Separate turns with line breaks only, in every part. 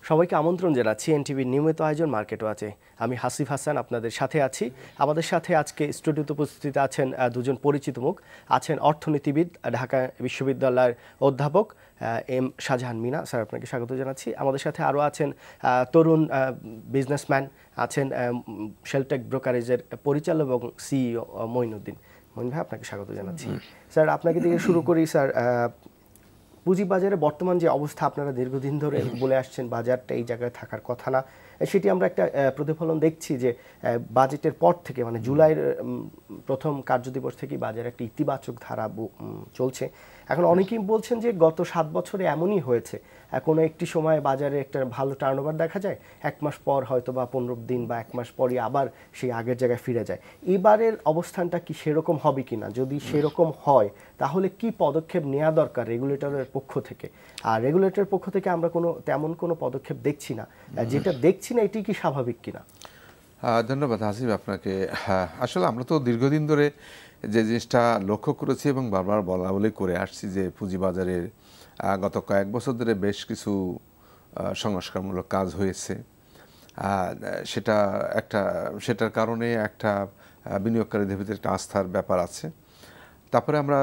সবাইকে আমন্ত্রণ জানাচ্ছি এনটিভির নিয়মিত আয়োজন মার্কেট ওয়াচে। আমি হাসিফ হাসান আপনাদের সাথে আছি। আমাদের সাথে আজকে স্টুডিওতে উপস্থিত আছেন দুজন পরিচিত মুখ। আছেন অর্থনীতিবিদ, ঢাকা বিশ্ববিদ্যালয়ের অধ্যাপক এম শাহজাহান মিনা। স্যার, আপনাকে স্বাগত জানাচ্ছি। আমাদের সাথে আরও আছেন তরুণ বিজনেসম্যান, আছেন শেলটেক ব্রোকারেজের পরিচালক এবং সিইও মঈনুদ্দিন। মঈন ভাই, আপনাকে স্বাগত জানাচ্ছি। স্যার, আপনাকে দিয়ে শুরু করি। স্যার, পুঁজিবাজারে বর্তমান যে অবস্থা, আপনারা দীর্ঘদিন ধরে বলে আসছেন বাজারটা এই জায়গায় থাকার কথা না, সেটি আমরা একটা প্রতিফলন দেখছি যে বাজেটের পর থেকে, মানে জুলাইয়ের প্রথম কার্যদিবস থেকেই বাজারে একটা ইতিবাচক ধারা চলছে। এখন অনেকেই বলছেন যে গত 7 বছরে এমনই হয়েছে, কোনো একটি সময় বাজারে একটা ভালো টার্নওভার দেখা যায়, 1 মাস পর হয়তো বা 15 দিন বা 1 মাস পরই আবার সেই আগের জায়গায় ফিরে যায়। এবারের অবস্থানটা কি সেরকম হবে কিনা? যদি সেরকম হয় তাহলে কি পদক্ষেপ নেওয়া দরকার রেগুলেটরের পক্ষ থেকে? আর রেগুলেটরের পক্ষ থেকে আমরা তেমন কোনো পদক্ষেপ দেখছি না, যেটা দেখছি না এটি কি স্বাভাবিক কিনা?
ধন্যবাদ হাসিব আপনাকে। আসলে আমরা তো দীর্ঘদিন ধরে যে জিনিসটা লক্ষ্য করেছি এবং বারবার বলা বলে করে আসছি যে পুঁজিবাজারের গত কয়েক বছর ধরে বেশ কিছু সংস্কারমূলক কাজ হয়েছে। সেটার কারণে একটা বিনিয়োগকারীদের ভিতরে একটা আস্থার ব্যাপার আছে। তারপরে আমরা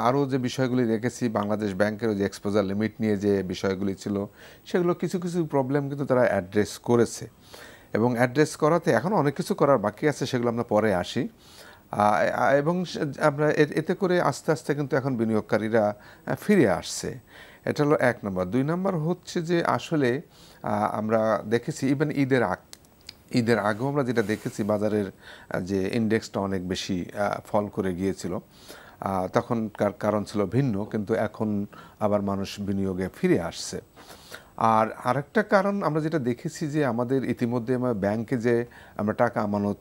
আরও যে বিষয়গুলি দেখেছি, বাংলাদেশ ব্যাংকের যে এক্সপোজার লিমিট নিয়ে যে বিষয়গুলি ছিল, সেগুলো কিছু কিছু প্রবলেম কিন্তু তারা অ্যাড্রেস করেছে এবং অ্যাড্রেস করাতে এখনও অনেক কিছু করার বাকি আছে, সেগুলো আমরা পরে আসি। এবং আমরা এতে করে আস্তে আস্তে কিন্তু এখন বিনিয়োগকারীরা ফিরে আসছে। এটা হলো 1 নম্বর। 2 নম্বর হচ্ছে যে আসলে আমরা দেখেছি ইভেন ঈদের আগেও আমরা যেটা দেখেছি, বাজারের যে ইন্ডেক্সটা অনেক বেশি ফল করে গিয়েছিল, তখনকার কারণ ছিল ভিন্ন, কিন্তু এখন আবার মানুষ বিনিয়োগে ফিরে আসছে। আর আরেকটা কারণ আমরা যেটা দেখেছি যে আমাদের ইতিমধ্যে ব্যাংকে যে আমরা টাকা আমানত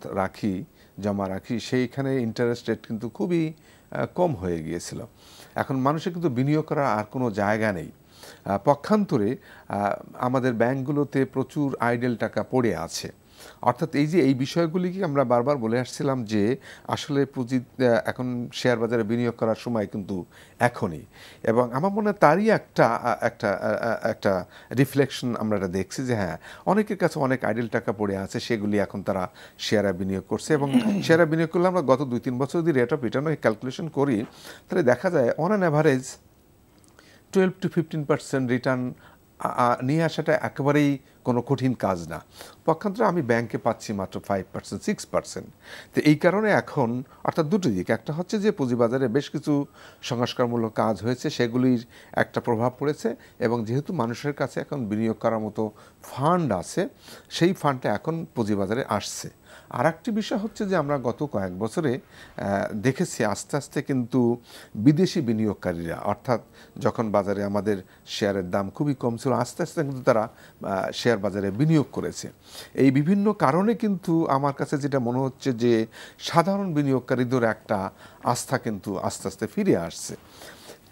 জমা রাখি, সেইখানে ইন্টারেস্ট রেট কিন্তু খুবই কম হয়ে গিয়েছিল। এখন মানুষের কিন্তু বিনিয়োগ করার আর কোনো জায়গা নেই। পক্ষান্তরে আমাদের ব্যাংকগুলোতে প্রচুর আইডেল টাকা পড়ে আছে। অর্থাৎ এই বিষয়গুলিকে আমরা বারবার বলে আসছিলাম যে আসলে পুঁজি এখন শেয়ার বাজারে বিনিয়োগ করার সময় কিন্তু এখনই, এবং আমার মনে হয় তারই একটা রিফ্লেকশন আমরা এটা দেখছি যে হ্যাঁ, অনেকের কাছে অনেক আইডেল টাকা পড়ে আছে, সেগুলি এখন তারা শেয়ারে বিনিয়োগ করছে। এবং শেয়ারে বিনিয়োগ করলে আমরা গত 2-3 বছর যদি রেট অফ রিটার্ন ক্যালকুলেশন করি, তাহলে দেখা যায় অন অ্যান অ্যাভারেজ 12-15% রিটার্ন নিয়ে আসাটা একেবারেই কোনো কঠিন কাজ না। পক্ষান্তরে আমি ব্যাংকে পাচ্ছি মাত্র 5%, 6%। তো এই কারণে এখন অর্থাৎ দুটো দিক, একটা হচ্ছে যে পুঁজিবাজারে বেশ কিছু সংস্কারমূলক কাজ হয়েছে, সেগুলির একটা প্রভাব পড়েছে, এবং যেহেতু মানুষের কাছে এখন বিনিয়োগ করার মতো ফান্ড আছে, সেই ফান্ডটা এখন পুঁজিবাজারে আসছে। আর একটি বিষয় হচ্ছে যে আমরা গত কয়েক বছরে দেখেছি আস্তে আস্তে কিন্তু বিদেশি বিনিয়োগকারীরা, অর্থাৎ যখন বাজারে আমাদের শেয়ারের দাম খুবই কম ছিল, আস্তে আস্তে কিন্তু তারা শেয়ার বাজারে বিনিয়োগ করেছে। এই বিভিন্ন কারণে কিন্তু আমার কাছে যেটা মনে হচ্ছে যে সাধারণ বিনিয়োগকারীদের একটা আস্থা কিন্তু আস্তে আস্তে ফিরে আসছে।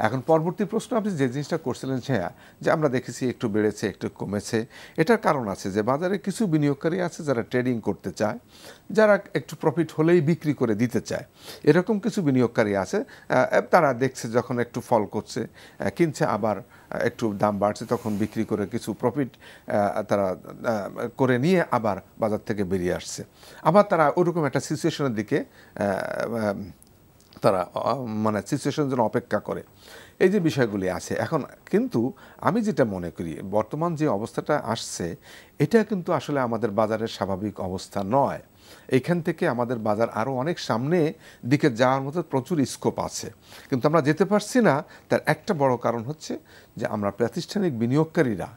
এখন পরবর্তী প্রশ্ন আপনি যে জিনিসটা করছিলেন, যে আমরা দেখেছি একটু বেড়েছে একটু কমেছে, এটার কারণ আছে যে বাজারে কিছু বিনিয়োগকারী আছে যারা ট্রেডিং করতে চায়, যারা একটু প্রফিট হলেই বিক্রি করে দিতে চায়। এরকম কিছু বিনিয়োগকারী আছে, তারা দেখছে যখন একটু ফল করছে কিনছে, আবার একটু দাম বাড়ছে তখন বিক্রি করে কিছু প্রফিট তারা করে নিয়ে আবার বাজার থেকে বেরিয়ে আসছে। আবার তারা ওরকম একটা সিচুয়েশনের দিকে তারা সিচুয়েশনের জন্য অপেক্ষা করে। এই যে বিষয়গুলি আছে এখন, কিন্তু আমি যেটা মনে করি বর্তমান যে অবস্থাটা আসছে, এটা কিন্তু আসলে আমাদের বাজারের স্বাভাবিক অবস্থা নয়। এইখান থেকে আমাদের বাজার আরও অনেক সামনে দিকে যাওয়ার মতো প্রচুর স্কোপ আছে, কিন্তু আমরা যেতে পারছি না। তার একটা বড় কারণ হচ্ছে যে আমরা প্রাতিষ্ঠানিক বিনিয়োগকারীরা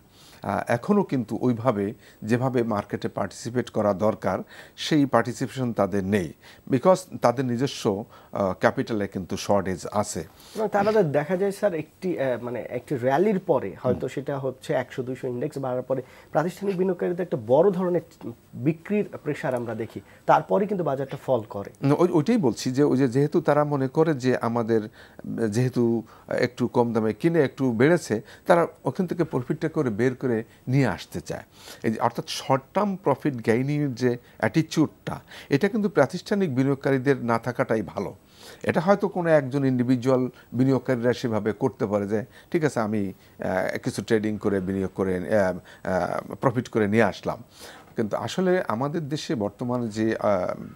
এখনও কিন্তু ওইভাবে যেভাবে মার্কেটে পার্টিসিপেট করা দরকার, সেই পার্টিসিপেশন তাদের নেই, বিকজ তাদের নিজস্ব ক্যাপিটালে কিন্তু শর্টেজ আছে।
তারা দেখা যায় স্যার একটি র্যালির পরে, হয়তো সেটা হচ্ছে 100-200 ইন্ডেক্স বাড়ার পরে প্রাতিষ্ঠানিক বিনিয়োগকারীদের একটা বড় ধরনের বিক্রির প্রেশার আমরা দেখি, তারপরে কিন্তু বাজারটা ফল করে।
ওইটাই বলছি যে যেহেতু তারা মনে করে যে আমাদের যেহেতু একটু কম দামে কিনে একটু বেড়েছে, তারা ওখান থেকে প্রফিটটা করে বের করে নিয়ে আসতে চায়। এই যে অর্থাৎ শর্ট টার্ম প্রফিট গেইনিংয়ের যে অ্যাটিচিউডটা, এটা কিন্তু প্রাতিষ্ঠানিক বিনিয়োগকারীদের না থাকাটাই ভালো। এটা হয়তো কোনো একজন ইন্ডিভিজুয়াল বিনিয়োগকারীরা সেভাবে করতে পারে যে ঠিক আছে আমি কিছু ট্রেডিং করে বিনিয়োগ করে প্রফিট করে নিয়ে আসলাম। কিন্তু আসলে আমাদের দেশে বর্তমানে যে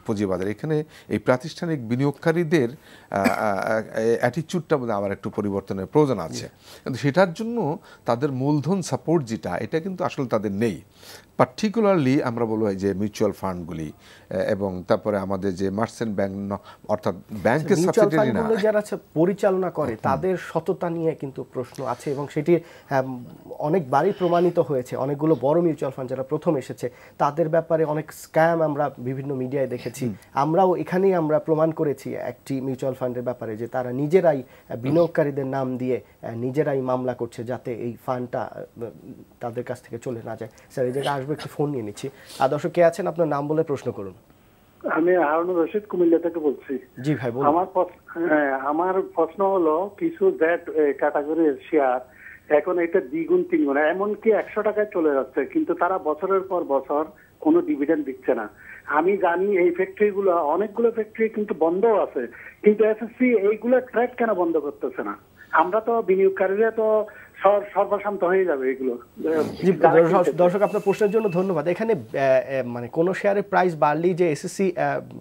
পুঁজিবাজার, এখানে এই প্রাতিষ্ঠানিক বিনিয়োগকারীদের অ্যাটিচিউডটা বোধহয় আবার একটু পরিবর্তনের প্রয়োজন আছে। কিন্তু সেটার জন্য তাদের মূলধন সাপোর্ট যেটা, এটা কিন্তু আসলে তাদের নেই। পার্টিকুলারলি আমরা বলবো যে মিউচুয়াল ফান্ডগুলি এবং তারপরে আমাদের যে মার্চেন্ট ব্যাংক, অর্থাৎ ব্যাংকের সাবসিডিয়ারি না,
যারা পরিচালনা করে তাদের সততা নিয়ে কিন্তু প্রশ্ন আছে এবং সেটি অনেকবারই প্রমাণিত হয়েছে। অনেকগুলো বড় মিউচুয়াল ফান্ড যারা প্রথম এসেছে তাদের ব্যাপারে অনেক স্ক্যাম আমরা বিভিন্ন মিডিয়ায় দেখেছি। আমরাও এখানেই আমরা প্রমাণ করেছি একটি মিউচুয়াল ফান্ডের ব্যাপারে যে তারা নিজেরাই বিনিয়োগকারীদের নাম দিয়ে নিজেরাই মামলা করছে যাতে এই ফান্ডটা তাদের কাছ থেকে চলে না যায়। স্যার এই জায়গায় আসবে, একটু ফোন নিয়ে নিচ্ছি। দর্শক কে আছেন, আপনার নাম বলে প্রশ্ন করুন।
আমি হারুনুর রশিদ কুমিল্লা থেকে বলছি।
জি ভাই বলুন।
আমার প্রশ্ন হলো কিছু জেড ক্যাটাগরির শেয়ার এখন এটা দ্বিগুণ তিনগুণ, এমনকি 100 টাকায় চলে যাচ্ছে, কিন্তু তারা বছরের পর বছর কোনো ডিভিডেন্ড দিচ্ছে না। আমি জানি এই ফ্যাক্টরিগুলো, অনেকগুলো ফ্যাক্টরি কিন্তু বন্ধও আছে, কিন্তু এসএসসি এইগুলো ট্রেড কেন বন্ধ করতেছে না? আমরা তো বিনিয়োগকারীরা তো সর্বশান্ত হয়ে যাবে এগুলো।
দর্শক আপনার প্রশ্নের জন্য ধন্যবাদ। এখানে মানে কোন শেয়ারের প্রাইস বাড়লেই যে এসএসসি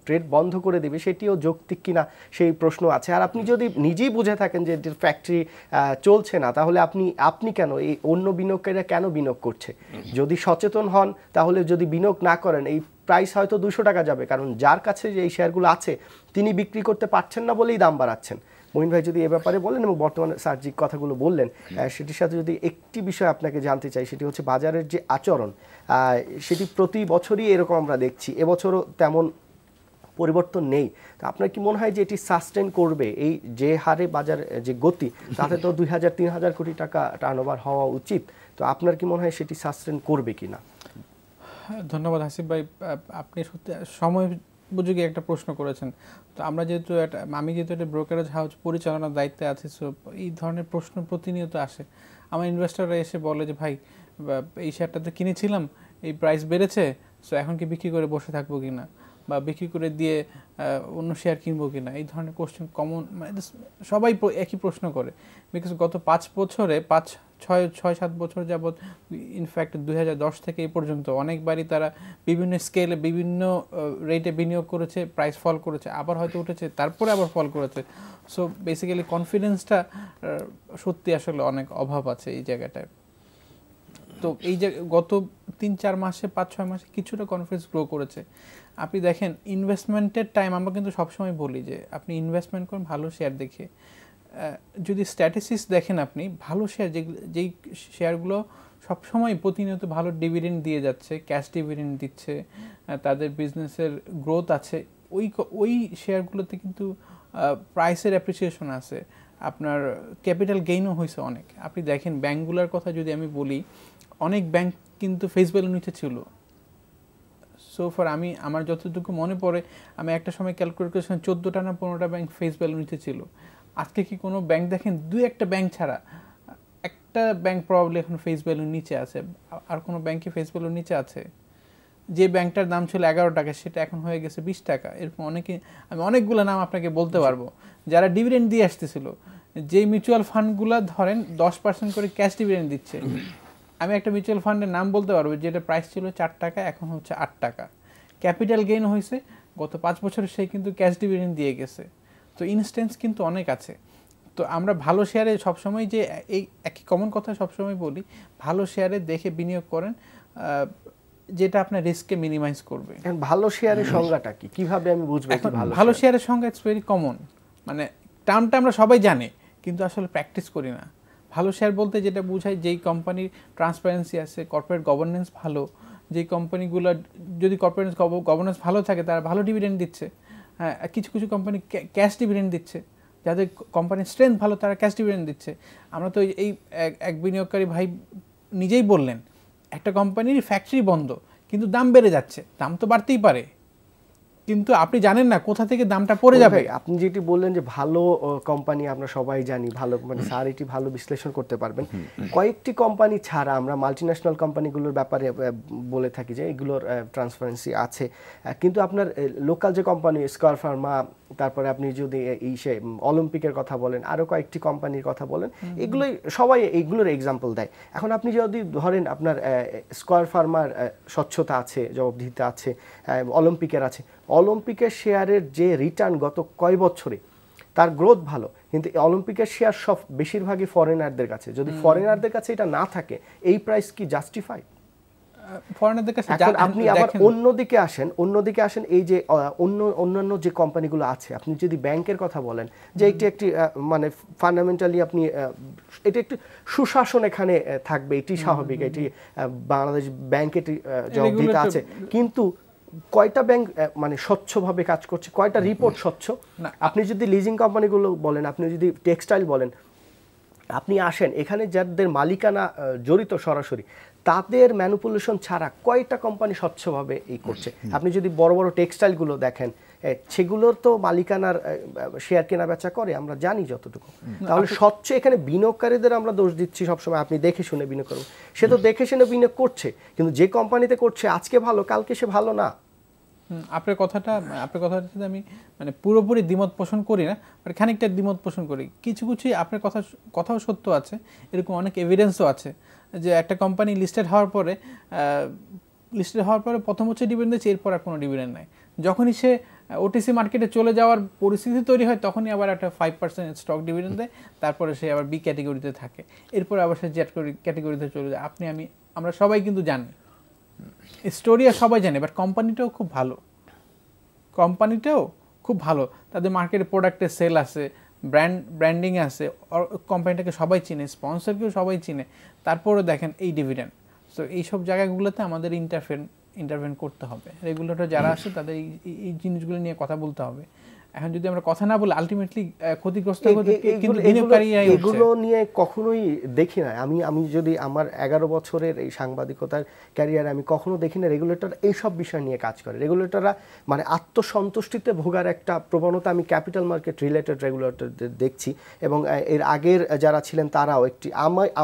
ট্রেড বন্ধ করে দেবে সেটিও যৌক্তিক কিনা সেই প্রশ্ন আছে। আর আপনি যদি নিজেই বুঝে থাকেন যে ফ্যাক্টরি চলছে না, তাহলে আপনি কেন, এই অন্য বিনিয়োগকারীরা কেন বিনিয়োগ করছে? যদি সচেতন হন তাহলে যদি বিনিয়োগ না করেন এই প্রাইস হয়তো 200 টাকা যাবে, কারণ যার কাছে যে এই শেয়ারগুলো আছে তিনি বিক্রি করতে পারছেন না বলেই দাম বাড়াচ্ছেন। মহিন ভাই যদি এ ব্যাপারে বলেন, এবং বর্তমানে স্যার যে কথাগুলো বললেন সেটির সাথে যদি একটি বিষয় আপনাকে জানতে চাই, সেটি হচ্ছে বাজারের যে আচরণ, সেটি প্রতি বছরই এরকম আমরা দেখছি, এবছরও তেমন পরিবর্তন নেই। তো আপনার কি মনে হয় যে এটি সাস্টেন করবে? এই যে হারে বাজার যে গতি, তাতে তো 2000-3000 কোটি টাকা টার্নওভার হওয়া উচিত। তো আপনার কি মনে হয় সেটি সাস্টেন করবে কিনা?
ধন্যবাদ হাসিব ভাই, আপনি সত্যি সময় উপযোগী একটা প্রশ্ন করেছেন। তো আমি যেহেতু একটা ব্রোকারেজ হাউস পরিচালনার দায়িত্বে আছি, সো এই ধরনের প্রশ্ন প্রতিনিয়ত আসে। আমার ইনভেস্টররা এসে বলে যে ভাই এই শেয়ারটা তো কিনেছিলাম, এই প্রাইস বেড়েছে, সো এখন কি বিক্রি করে বসে থাকবো কিনা, বা বিক্রি করে দিয়ে অন্য শেয়ার কিনবো কিনা, এই ধরনের কোশ্চেন কমন, মানে সবাই একই প্রশ্ন করে। বিকজ গত 5-7 বছর যাবৎ, ইনফ্যাক্ট 2010 থেকে এই পর্যন্ত অনেকবারই তারা বিভিন্ন স্কেলে বিভিন্ন রেটে বিনিয়োগ করেছে, প্রাইস ফল করেছে, আবার হয়তো উঠেছে, তারপরে আবার ফল করেছে। সো বেসিক্যালি কনফিডেন্সটা সত্যি আসলে অনেক অভাব আছে এই জায়গাটায়। তো এই যে গত 3-4 মাসে 5-6 মাসে কিছুটা কনফিডেন্স গ্রো করেছে। আপনি দেখেন ইনভেস্টমেন্টের টাইম, আমরা কিন্তু সবসময় বলি যে আপনি ইনভেস্টমেন্ট করুন ভালো শেয়ার দেখে। যদি স্ট্যাটিস্টিক্স দেখেন আপনি, ভালো শেয়ার যেই শেয়ারগুলো সবসময় প্রতিনিয়ত ভালো ডিভিডেন্ড দিয়ে যাচ্ছে, ক্যাশ ডিভিডেন্ড দিচ্ছে, তাদের বিজনেসের গ্রোথ আছে, ওই শেয়ারগুলোতে কিন্তু প্রাইসের অ্যাপ্রিসিয়েশন আছে, আপনার ক্যাপিটাল গেইনও হয়েছে অনেক। আপনি দেখেন ব্যাঙ্কগুলোর কথা যদি আমি বলি, অনেক ব্যাংক কিন্তু ফেস ভ্যালু নিচে ছিল। সো ফর আমার যতটুকু মনে পড়ে, আমি একটা সময় ক্যালকুলেট করেছিলাম 14টা না 15টা ব্যাংক ফেস ভ্যালু নিচে ছিল। আজকে কি কোনো ব্যাংক দেখেন, 2-1টা ব্যাংক ছাড়া একটা ব্যাংক প্রবাবলি এখন ফেস ভ্যালুর নিচে আছে। আর কোনো ব্যাংকে ফেস ভ্যালুর নিচে আছে? যে ব্যাংকটার দাম ছিল 11 টাকা সেটা এখন হয়ে গেছে 20 টাকা। এরকম আমি অনেকগুলো নাম আপনাকে বলতে পারবো যারা ডিভিডেন্ড দিয়ে আসতেছিল। যে মিউচুয়াল ফান্ডগুলো ধরেন 10% করে ক্যাশ ডিভিডেন্ড দিচ্ছে, আমি একটা মিউচুয়াল ফান্ডের নাম বলতে পারবো যেটা প্রাইস ছিল 4 টাকা, এখন হচ্ছে 8 টাকা। ক্যাপিটাল গেইন হয়েছে, গত 5 বছরে সে কিন্তু ক্যাশ ডিভিডেন্ড দিয়ে গেছে। তো ইনস্ট্যান্স কিন্তু অনেক আছে। তো আমরা ভালো শেয়ারে সবসময় যে এই একই কমন কথা সবসময় বলি, ভালো শেয়ারে দেখে বিনিয়োগ করেন যেটা আপনার রিস্ককে মিনিমাইজ করবে।
ভালো শেয়ারের সংজ্ঞাটা কি, কিভাবে আমি বুঝবো?
ভালো শেয়ারের সংজ্ঞা ইটস ভেরি কমন, মানে টার্মটা আমরা সবাই জানি কিন্তু আসলে প্র্যাকটিস করি না। ভালো শেয়ার বলতে যেটা বোঝায় যেই কোম্পানির ট্রান্সপারেন্সি আছে, কর্পোরেট গভর্নেন্স ভালো, যেই কোম্পানিগুলো যদি কর্পোরেট গভর্নেন্স ভালো থাকে তারা ভালো ডিভিডেন্ড দিচ্ছে। হ্যাঁ, কিছু কিছু কোম্পানি ক্যাশ ডিভিডেন্ড দিচ্ছে, যাদের কোম্পানির স্ট্রেংথ ভালো তারা ক্যাশ ডিভিডেন্ড দিচ্ছে। আমরা তো এই এক বিনিয়োগকারী ভাই নিজেই বললেন, একটা কোম্পানির ফ্যাক্টরি বন্ধ কিন্তু দাম বেড়ে যাচ্ছে, দাম তো বাড়তেই পারে, কিন্তু আপনি জানেন না কোথা থেকে দামটা পড়ে যাবে।
আপনি যেটি বললেন যে ভালো কোম্পানি আমরা সবাই জানি, ভালো কোম্পানি স্যার এটি ভালো বিশ্লেষণ করতে পারবেন। কয়েকটি কোম্পানি ছাড়া আমরা মাল্টিন্যাশনাল কোম্পানিগুলোর ব্যাপারে বলে থাকি যে এগুলোর ট্রান্সপারেন্সি আছে, কিন্তু আপনার লোকাল যে কোম্পানি স্কয়ার ফার্মা, তারপরে আপনি যদি অলিম্পিকের কথা বলেন, আরও কয়েকটি কোম্পানির কথা বলেন, এগুলোই সবাই এইগুলোর এক্সাম্পল দেয়। এখন আপনি যদি ধরেন আপনার স্কয়ার ফার্মার স্বচ্ছতা আছে, জবাবদিহিতা আছে, অলিম্পিকের আছে, অলিম্পিকের শেয়ারের যে রিটার্ন গত কয় বছরে তার গ্রোথ ভালো, কিন্তু অলিম্পিকের শেয়ার সব বেশিরভাগই ফরেনারদের কাছে। যদি ফরেনারদের কাছে এটা না থাকে, এই প্রাইস কি জাস্টিফাই?
ফরেনারদের কাছে
এখন আপনি আবার অন্যদিকে আসেন, এই যে অন্যান্য যে কোম্পানিগুলো আছে, আপনি যদি ব্যাংকের কথা বলেন যে একটি মানে ফান্ডামেন্টালি আপনি এটা একটু সুশাসন এখানে থাকবে, এটি স্বাভাবিক, এটি বাংলাদেশ ব্যাংক এটি জবাবদিহিতা আছে, কিন্তু কয়টা ব্যাংক মানে স্বচ্ছভাবে কাজ করছে, কয়টা রিপোর্ট স্বচ্ছ? আপনি যদি লিজিং কোম্পানিগুলো বলেন, আপনি যদি টেক্সটাইল বলেন, আপনি আসেন এখানে যাদের মালিকানা জড়িত সরাসরি, তাদের ম্যানিপুলেশন ছাড়া কয়টা কোম্পানি স্বচ্ছভাবে এই করছে? আপনি যদি বড় বড় টেক্সটাইলগুলো দেখেন, সেগুলোর তো মালিকানার শেয়ার কেনা বেচা করে, আমরা জানি যতটুকু। তাহলে স্বচ্ছ এখানে বিনিয়োগকারীদের আমরা দোষ দিচ্ছি সবসময়, আপনি দেখে শুনে বিনিয়োগ করুন। সে তো দেখে শুনে বিনিয়োগ করছে, কিন্তু যে কোম্পানিতে করছে আজকে ভালো, কালকে সে ভালো না।
আপনার কথাটা সাথে আমি মানে পুরোপুরি দ্বিমত পোষণ করি না, মানে খানিকটা দ্বিমত পোষণ করি। কিছু আপনার কথাও সত্য আছে, এরকম অনেক এভিডেন্সও আছে যে একটা কোম্পানি লিস্টেড হওয়ার পরে প্রথম হচ্ছে ডিভিডেন্ড দিচ্ছে, এরপর আর কোনো ডিভিডেন্ড নাই। যখনই সে ওটিসি মার্কেটে চলে যাওয়ার পরিস্থিতি তৈরি হয়, তখনই আবার একটা 5% স্টক ডিভিডেন্ড দেয়, তারপরে সে আবার বি ক্যাটেগরিতে থাকে, এরপর আবার সে জেড ক্যাটেগরিতে চলে যায়। আমরা সবাই কিন্তু জানি স্টোরিয়া, সবাই জানে, বাট কোম্পানিটাও খুব ভালো, তাদের মার্কেটে প্রোডাক্টের সেল আছে, ব্র্যান্ডিং আছে, কোম্পানিটাকে সবাই চিনে, স্পন্সরকেও সবাই চিনে, তারপরে দেখেন এই ডিভিডেন্ড। সো এইসব জায়গাগুলোতে আমাদের ইন্টারভেন করতে হবে, রেগুলেটর যারা আছে তাদের এই জিনিসগুলো নিয়ে কথা বলতে হবে। এখন যদি আমরা কথা না বলি, আলটিমেটলি ক্ষতিগ্রস্ত
এগুলো নিয়ে কখনোই দেখি না। আমি যদি আমার 11 বছরের এই সাংবাদিকতার ক্যারিয়ারে আমি কখনো দেখি না রেগুলেটর এইসব বিষয় নিয়ে কাজ করে। রেগুলেটররা মানে আত্মসন্তুষ্টিতে ভোগার একটা প্রবণতা আমি ক্যাপিটাল মার্কেট রিলেটেড রেগুলেটরদের দেখছি, এবং এর আগের যারা ছিলেন তারাও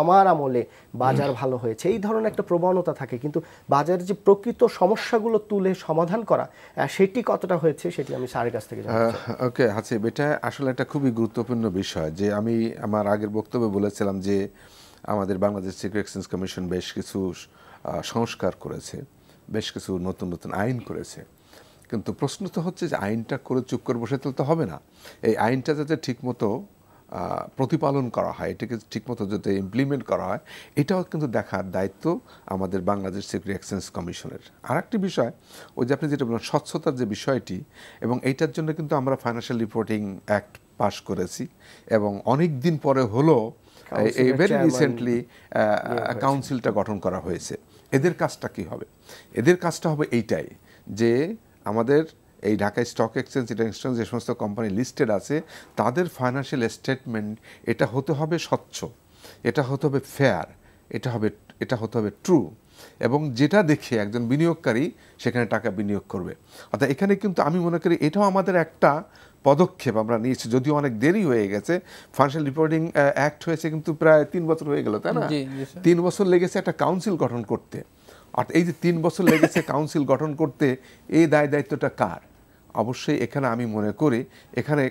আমার আমলে বাজার ভালো হয়েছে এই ধরনের একটা প্রবণতা থাকে, কিন্তু বাজারের যে প্রকৃত সমস্যাগুলো তুলে সমাধান করা সেটি কতটা হয়েছে সেটি আমি স্যারের কাছ থেকে জানতে চাই।
ওকে হাসিব, এটা আসলে একটা খুবই গুরুত্বপূর্ণ বিষয়। যে আমি আমার আগের বক্তব্যে বলেছিলাম যে আমাদের বাংলাদেশ সিকিউরিটি এক্সচেঞ্জ কমিশন বেশ কিছু সংস্কার করেছে, বেশ কিছু নতুন নতুন আইন করেছে, কিন্তু প্রশ্ন তো হচ্ছে যে আইনটা করে চুপ করে বসে তো হবে না। এই আইনটা যাতে ঠিকমতো প্রতিপালন করা হয়, এটাকে ঠিকমতো যাতে ইমপ্লিমেন্ট করা হয়, এটাও কিন্তু দেখার দায়িত্ব আমাদের বাংলাদেশ সিকিউরিটি এক্সচেঞ্জ কমিশনের। আর একটি বিষয়, ওই যে আপনি যেটা বললেন স্বচ্ছতার যে বিষয়টি, এবং এইটার জন্য কিন্তু আমরা ফাইন্যান্সিয়াল রিপোর্টিং অ্যাক্ট পাস করেছি, এবং অনেক দিন পরে হলো এই ভেরি রিসেন্টলি কাউন্সিলটা গঠন করা হয়েছে। এদের কাজটা কি হবে? এদের কাজটা হবে এইটাই যে আমাদের এই ঢাকা স্টক এক্সচেঞ্জ, ইন্টারন্যাশনাল যে সমস্ত কোম্পানি লিস্টেড আছে, তাদের ফাইন্যান্সিয়াল স্টেটমেন্ট এটা হতে হবে স্বচ্ছ, এটা হতে হবে ফেয়ার, এটা হতে হবে ট্রু, এবং যেটা দেখে একজন বিনিয়োগকারী সেখানে টাকা বিনিয়োগ করবে। অর্থাৎ এখানে কিন্তু আমি মনে করি এটাও আমাদের একটা পদক্ষেপ আমরা নিয়েছি, যদিও অনেক দেরি হয়ে গেছে। ফাইন্যান্সিয়াল রিপোর্টিং অ্যাক্ট হয়েছে কিন্তু প্রায় 3 বছর হয়ে গেল, তাই না? 3 বছর লেগেছে একটা কাউন্সিল গঠন করতে। আর এই যে 3 বছর লেগেছে কাউন্সিল গঠন করতে, এই দায়িত্বটা কার? অবশ্যই এখানে আমি মনে করি এখানে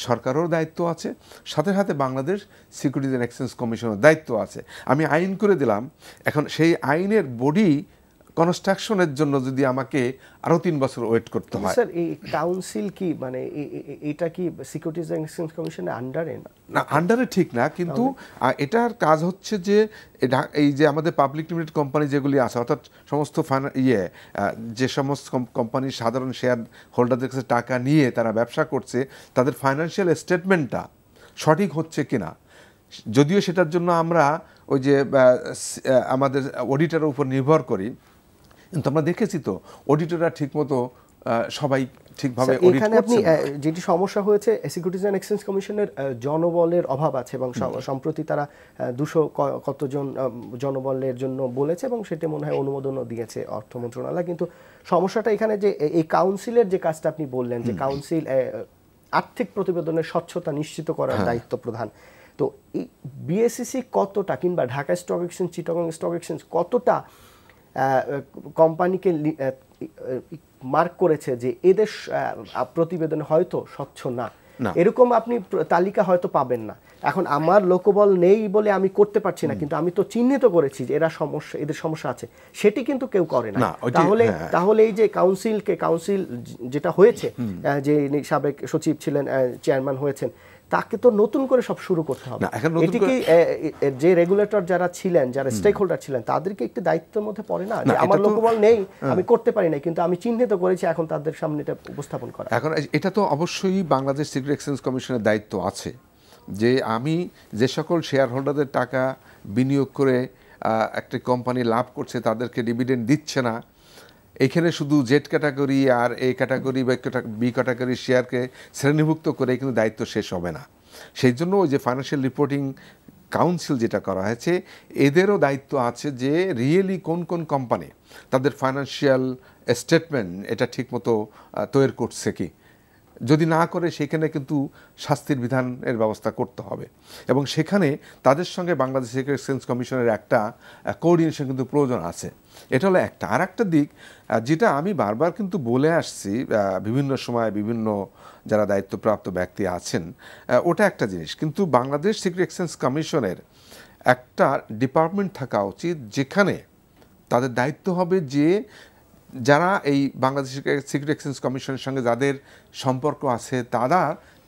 সরকারেরও দায়িত্ব আছে, সাথে সাথে বাংলাদেশ সিকিউরিটিজ অ্যান্ড এক্সচেঞ্জ কমিশনের দায়িত্ব আছে। আমি আইন করে দিলাম, এখন সেই আইনের বডি কনস্ট্রাকশনের জন্য যদি আমাকে আরো 3 বছর ওয়েট করতে হয়।
স্যার এই কাউন্সিল কি মানে এটা কি সিকিউরিটিজ অ্যান্ড এক্সচেঞ্জ কমিশনের আন্ডারে?
না, আন্ডারে ঠিক না, কিন্তু এটার কাজ হচ্ছে যে এই যে আমাদের পাবলিক লিমিটেড কোম্পানি যেগুলি আছে, অর্থাৎ সমস্ত যে সমস্ত কোম্পানি সাধারণ শেয়ার হোল্ডারদের কাছে টাকা নিয়ে তারা ব্যবসা করছে, তাদের ফাইন্যান্সিয়াল স্টেটমেন্টটা সঠিক হচ্ছে কিনা। যদিও সেটার জন্য আমরা ওই যে আমাদের অডিটরের উপর নির্ভর করি, কিন্তু আমরা দেখেছি তো অডিটররা ঠিকমতো সবাই ঠিকভাবে
স্যার,
অডিট
এখানে আপনি
করছে না।
যেটি সমস্যা হয়েছে সিকিউরিটিজ অ্যান্ড এক্সচেঞ্জ কমিশনের জনবলের অভাব আছে এবং সম্প্রতি তারা 200 কতজন জনবলের জন্য বলেছে এবং সেটা মনে হয় অনুমোদনও দিয়েছে অর্থ মন্ত্রণালয়। কিন্তু সমস্যাটা এখানে যে এই কাউন্সিলের যে কাজটা আপনি বললেন যে কাউন্সিল আর্থিক প্রতিবেদনের স্বচ্ছতা নিশ্চিত করার দায়িত্ব প্রধান, তো এই বিএসইসি কতটা কিংবা Dhaka stock exchange, Chittagong stock exchange কতটা কোম্পানিকে মার্ক করেছে যে এদের প্রতিবেদন হয়তো স্বচ্ছ না, এরকম আপনি তালিকা হয়তো পাবেন না। এখন আমার লোকবল নেই বলে আমি করতে পারছি না, কিন্তু আমি তো চিহ্নিত করেছি যে এদের সমস্যা আছে, সেটি কিন্তু কেউ করে না। তাহলে এই যে কাউন্সিল যেটা হয়েছে, যে সাবেক সচিব ছিলেন, চেয়ারম্যান হয়েছেন, তাকে তো নতুন করে সব শুরু করতে হবে। এটি কি যে রেগুলেটর যারা ছিলেন, যারা স্টেক হোল্ডার ছিলেন, তাদেরকে একটি দায়িত্বের মধ্যে পড়ে না যে আমার লোকবল নেই, আমি করতে পারি না, কিন্তু আমি চিহ্নিত করেছি, এখন তাদের সামনে এটা উপস্থাপন করা।
এখন এটা তো অবশ্যই বাংলাদেশ সিকিউরিটি এক্সচেঞ্জ কমিশনের দায়িত্ব আছে যে আমি যে সকল শেয়ার হোল্ডারদের টাকা বিনিয়োগ করে একটা কোম্পানি লাভ করছে তাদেরকে ডিভিডেন্ড দিচ্ছে না, এখানে শুধু জেড ক্যাটাগরি আর এ ক্যাটাগরি বা বি ক্যাটাগরি শেয়ারকে শ্রেণীভুক্ত করে কিন্তু দায়িত্ব শেষ হবে না। সেই জন্য ওই যে ফাইন্যান্সিয়াল রিপোর্টিং কাউন্সিল যেটা করা হয়েছে, এদেরও দায়িত্ব আছে যে রিয়েলি কোন কোন কোম্পানি তাদের ফাইন্যান্সিয়াল স্টেটমেন্ট এটা ঠিকমতো তৈরি করছে কি, যদি না করে সেখানে কিন্তু শাস্তির বিধানের ব্যবস্থা করতে হবে এবং সেখানে তাদের সঙ্গে বাংলাদেশ সিকিউরিটি এক্সচেঞ্জ কমিশনের একটা কোঅর্ডিনেশন কিন্তু প্রয়োজন আছে। এটা হলো একটা। আর একটা দিক যেটা আমি বারবার কিন্তু বলে আসছি বিভিন্ন সময় বিভিন্ন যারা দায়িত্বপ্রাপ্ত ব্যক্তি আছেন, ওটা একটা জিনিস, কিন্তু বাংলাদেশ সিকিউরিটি এক্সচেঞ্জ কমিশনের একটা ডিপার্টমেন্ট থাকা উচিত যেখানে তাদের দায়িত্ব হবে যে যারা এই বাংলাদেশ সিকিউরিটি এক্সচেঞ্জ কমিশনের সঙ্গে যাদের সম্পর্ক আছে তারা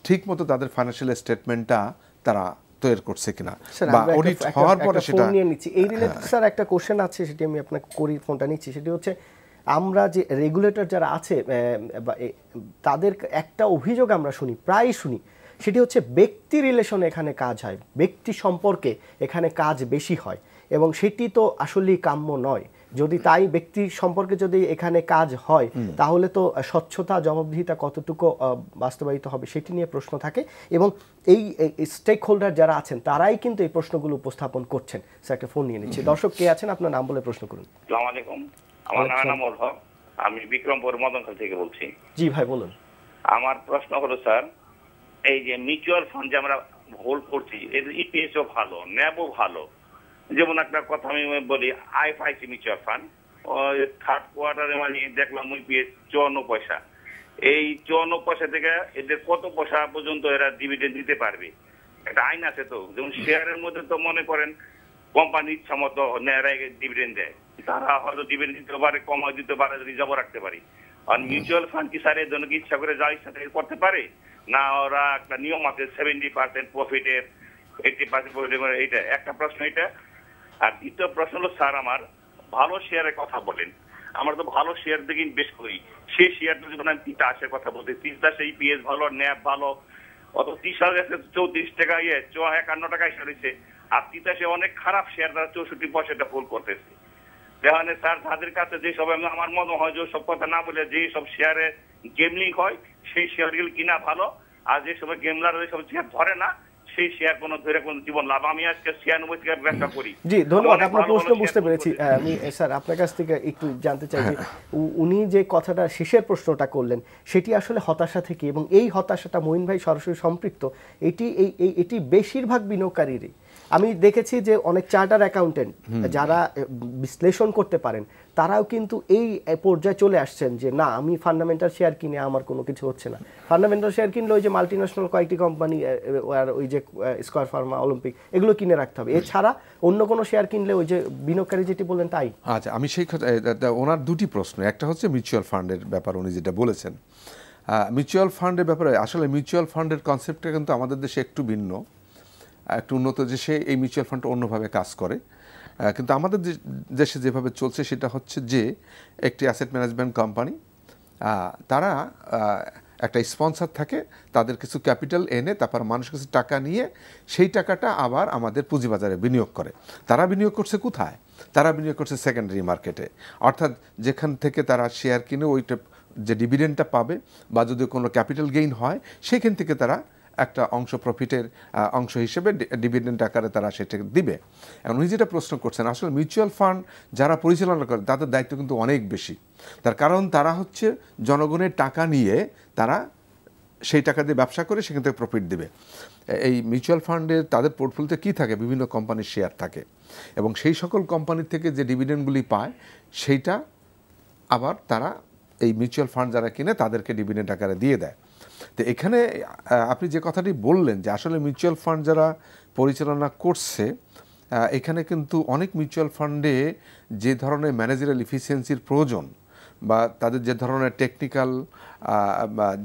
ঠিকমতো তাদের ফাইন্যান্সিয়াল স্টেটমেন্টটা তারা তৈরি করছে কিনা বা অডিট হওয়ার পরে সেটা
নিয়ে নিচ্ছি। এই রিলেটেড স্যার একটা কোশ্চেন আছে, সেটি আমি আপনাকে ফোনটা নিচ্ছি। সেটি হচ্ছে আমরা যে রেগুলেটর যারা আছে তাদের একটা অভিযোগ আমরা প্রায় শুনি, সেটি হচ্ছে ব্যক্তি রিলেশনে এখানে কাজ হয়, ব্যক্তি সম্পর্কে এখানে কাজ বেশি হয় এবং সেটি তো আসলেই কাম্য নয়। যদি তাই ব্যক্তি সম্পর্কে যদি এখানে কাজ হয় তাহলে তো স্বচ্ছতা, জবাবদিহিতা কতটুকু বাস্তবায়িত হবে সেটি নিয়ে প্রশ্ন থাকে এবং এই স্টেক হোল্ডার যারা আছেন তারাই কিন্তু এই প্রশ্নগুলো উপস্থাপন করছেন। স্যার, একটা ফোন নিয়ে নিচ্ছি। দর্শক কে আছেন, আপনার নাম বলে প্রশ্ন করুন।
আসসালামু আলাইকুম, আমার নাম হক, আমি বিক্রমপুর মদনখাল থেকে বলছি।
জি ভাই বলুন।
আমার প্রশ্ন হলো স্যার, এই যে মিউচুয়াল ফান্ড যে আমরা হোল্ড করছি, এর ইপিএসও ভালো, ন্যাবও ভালো। যেমন একটা কথা আমি বলি, আইএফআইসি মিউচুয়াল ফান্ড থার্ড কোয়ার্টারে মানে দেখলাম ইপিএস 54 পয়সা। এই 54 পয়সা থেকে এদের কত পয়সা পর্যন্ত এরা ডিভিডেন্ড দিতে পারবে? একটা আইন আছে তো, যেমন শেয়ারের মধ্যে তো মনে করেন কোম্পানি ইচ্ছা মতো ডিভিডেন্ড দেয়, তারা হয়তো ডিভিডেন্ড দিতে পারে, কমাই দিতে পারে, রিজার্ভ রাখতে পারি। আর মিউচুয়াল ফান্ড কি স্যার এর জন্য কি ইচ্ছা করে যা ইচ্ছা থেকে করতে পারে না? ওরা একটা নিয়ম আছে 70% প্রফিটের, 80% প্রফিটের, এইটা একটা প্রশ্ন এটা। আর দ্বিতীয় প্রশ্ন হলো স্যার, আমার ভালো শেয়ারের কথা বলেন, আমরা তো ভালো শেয়ার দেখে ইনভেস্ট করি, সেই শেয়ারটা যখন আমি তিতাসের কথা বলতে, তিতাসে ইপিএস ভালো, ন্যাব ভালো, অত 30,034 টাকা 51 টাকা এসে রয়েছে, আর তিতাসে অনেক খারাপ শেয়ার তারা 64 পয়সাটা ফুল করতেছে। যেখানে স্যার তাদের কাছে যে সব, আমার মনে হয় যে সব কথা না বলে যে সব শেয়ারে গেমলিং হয় সেই শেয়ারগুলো কিনা ভালো, আর যে সব গেমলার সব শেয়ার ধরে না সেই শেয়ার কোনো ধরে কোনো জীবন লাভ। আমি আজকে 96 থেকে ব্যবসা করি।
জি ধন্যবাদ, আপনার প্রশ্ন বুঝতে পেরেছি। আমি স্যার আপনার কাছ থেকে একটু জানতে চাই যে উনি যে কথাটা শেষের প্রশ্নটা করলেন সেটি আসলে হতাশা থেকে, এবং এই হতাশাটা মঈন ভাই সরাসরি সম্পৃক্ত, এটি বেশিরভাগ বিনিয়োগকারীরই। আমি দেখেছি যে অনেক চার্টার অ্যাকাউন্টেন্ট যারা বিশ্লেষণ করতে পারেন তারাও কিন্তু এই পর্যায়ে চলে আসছেন যে না, আমি ফান্ডামেন্টাল শেয়ার কিনে আমার কোনো কিছু হচ্ছে না। ফান্ডামেন্টাল শেয়ার কিনলে ওই যে মাল্টিন্যাশনাল কয়েকটি কোম্পানি আর ওই যে স্কয়ার ফার্মা, অলিম্পিক, এগুলো কিনে রাখতে হবে, এছাড়া অন্য কোনো শেয়ার কিনলে ওই যে বিনিয়োগকারী যেটি বললেন তাই।
আচ্ছা, আমি সেই কথা, ওনার দুটি প্রশ্ন, একটা হচ্ছে মিউচুয়াল ফান্ডের ব্যাপার উনি যেটা বলেছেন। মিউচুয়াল ফান্ডের ব্যাপারে আসলে মিউচুয়াল ফান্ডের কনসেপ্টটা কিন্তু আমাদের দেশে একটু ভিন্ন, একটু উন্নত দেশে এই মিউচুয়াল ফান্ড অন্যভাবে কাজ করে, কিন্তু আমাদের দেশে যেভাবে চলছে সেটা হচ্ছে যে একটি অ্যাসেট ম্যানেজমেন্ট কোম্পানি, তারা একটা স্পন্সর থাকে, তাদের কিছু ক্যাপিটাল এনে তারপর মানুষের কাছে টাকা নিয়ে সেই টাকাটা আবার আমাদের পুঁজিবাজারে বিনিয়োগ করে। তারা বিনিয়োগ করছে কোথায়? তারা বিনিয়োগ করছে সেকেন্ডারি মার্কেটে, অর্থাৎ যেখান থেকে তারা শেয়ার কিনে ওইটা যে ডিভিডেন্ডটা পাবে বা যদি কোনো ক্যাপিটাল গেইন হয় সেখান থেকে তারা একটা অংশ প্রফিটের অংশ হিসেবে ডিভিডেন্ড আকারে তারা সেটা দিবে। এখন উনি যেটা প্রশ্ন করছেন, আসলে মিউচুয়াল ফান্ড যারা পরিচালনা করে তাদের দায়িত্ব কিন্তু অনেক বেশি। তার কারণ তারা হচ্ছে জনগণের টাকা নিয়ে তারা সেই টাকা দিয়ে ব্যবসা করে সেখান থেকে প্রফিট দেবে। এই মিউচুয়াল ফান্ডের তাদের পোর্টফোলিওতে কী থাকে, বিভিন্ন কোম্পানির শেয়ার থাকে এবং সেই সকল কোম্পানির থেকে যে ডিভিডেন্ডগুলি পায় সেইটা আবার তারা এই মিউচুয়াল ফান্ড যারা কিনে তাদেরকে ডিভিডেন্ড আকারে দিয়ে দেয়। তো এখানে আপনি যে কথাটি বললেন যে আসলে মিউচুয়াল ফান্ড যারা পরিচালনা করছে, এখানে কিন্তু অনেক মিউচুয়াল ফান্ডে যে ধরনের ম্যানেজারাল ইফিসিয়েন্সির প্রয়োজন বা তাদের যে ধরনের টেকনিক্যাল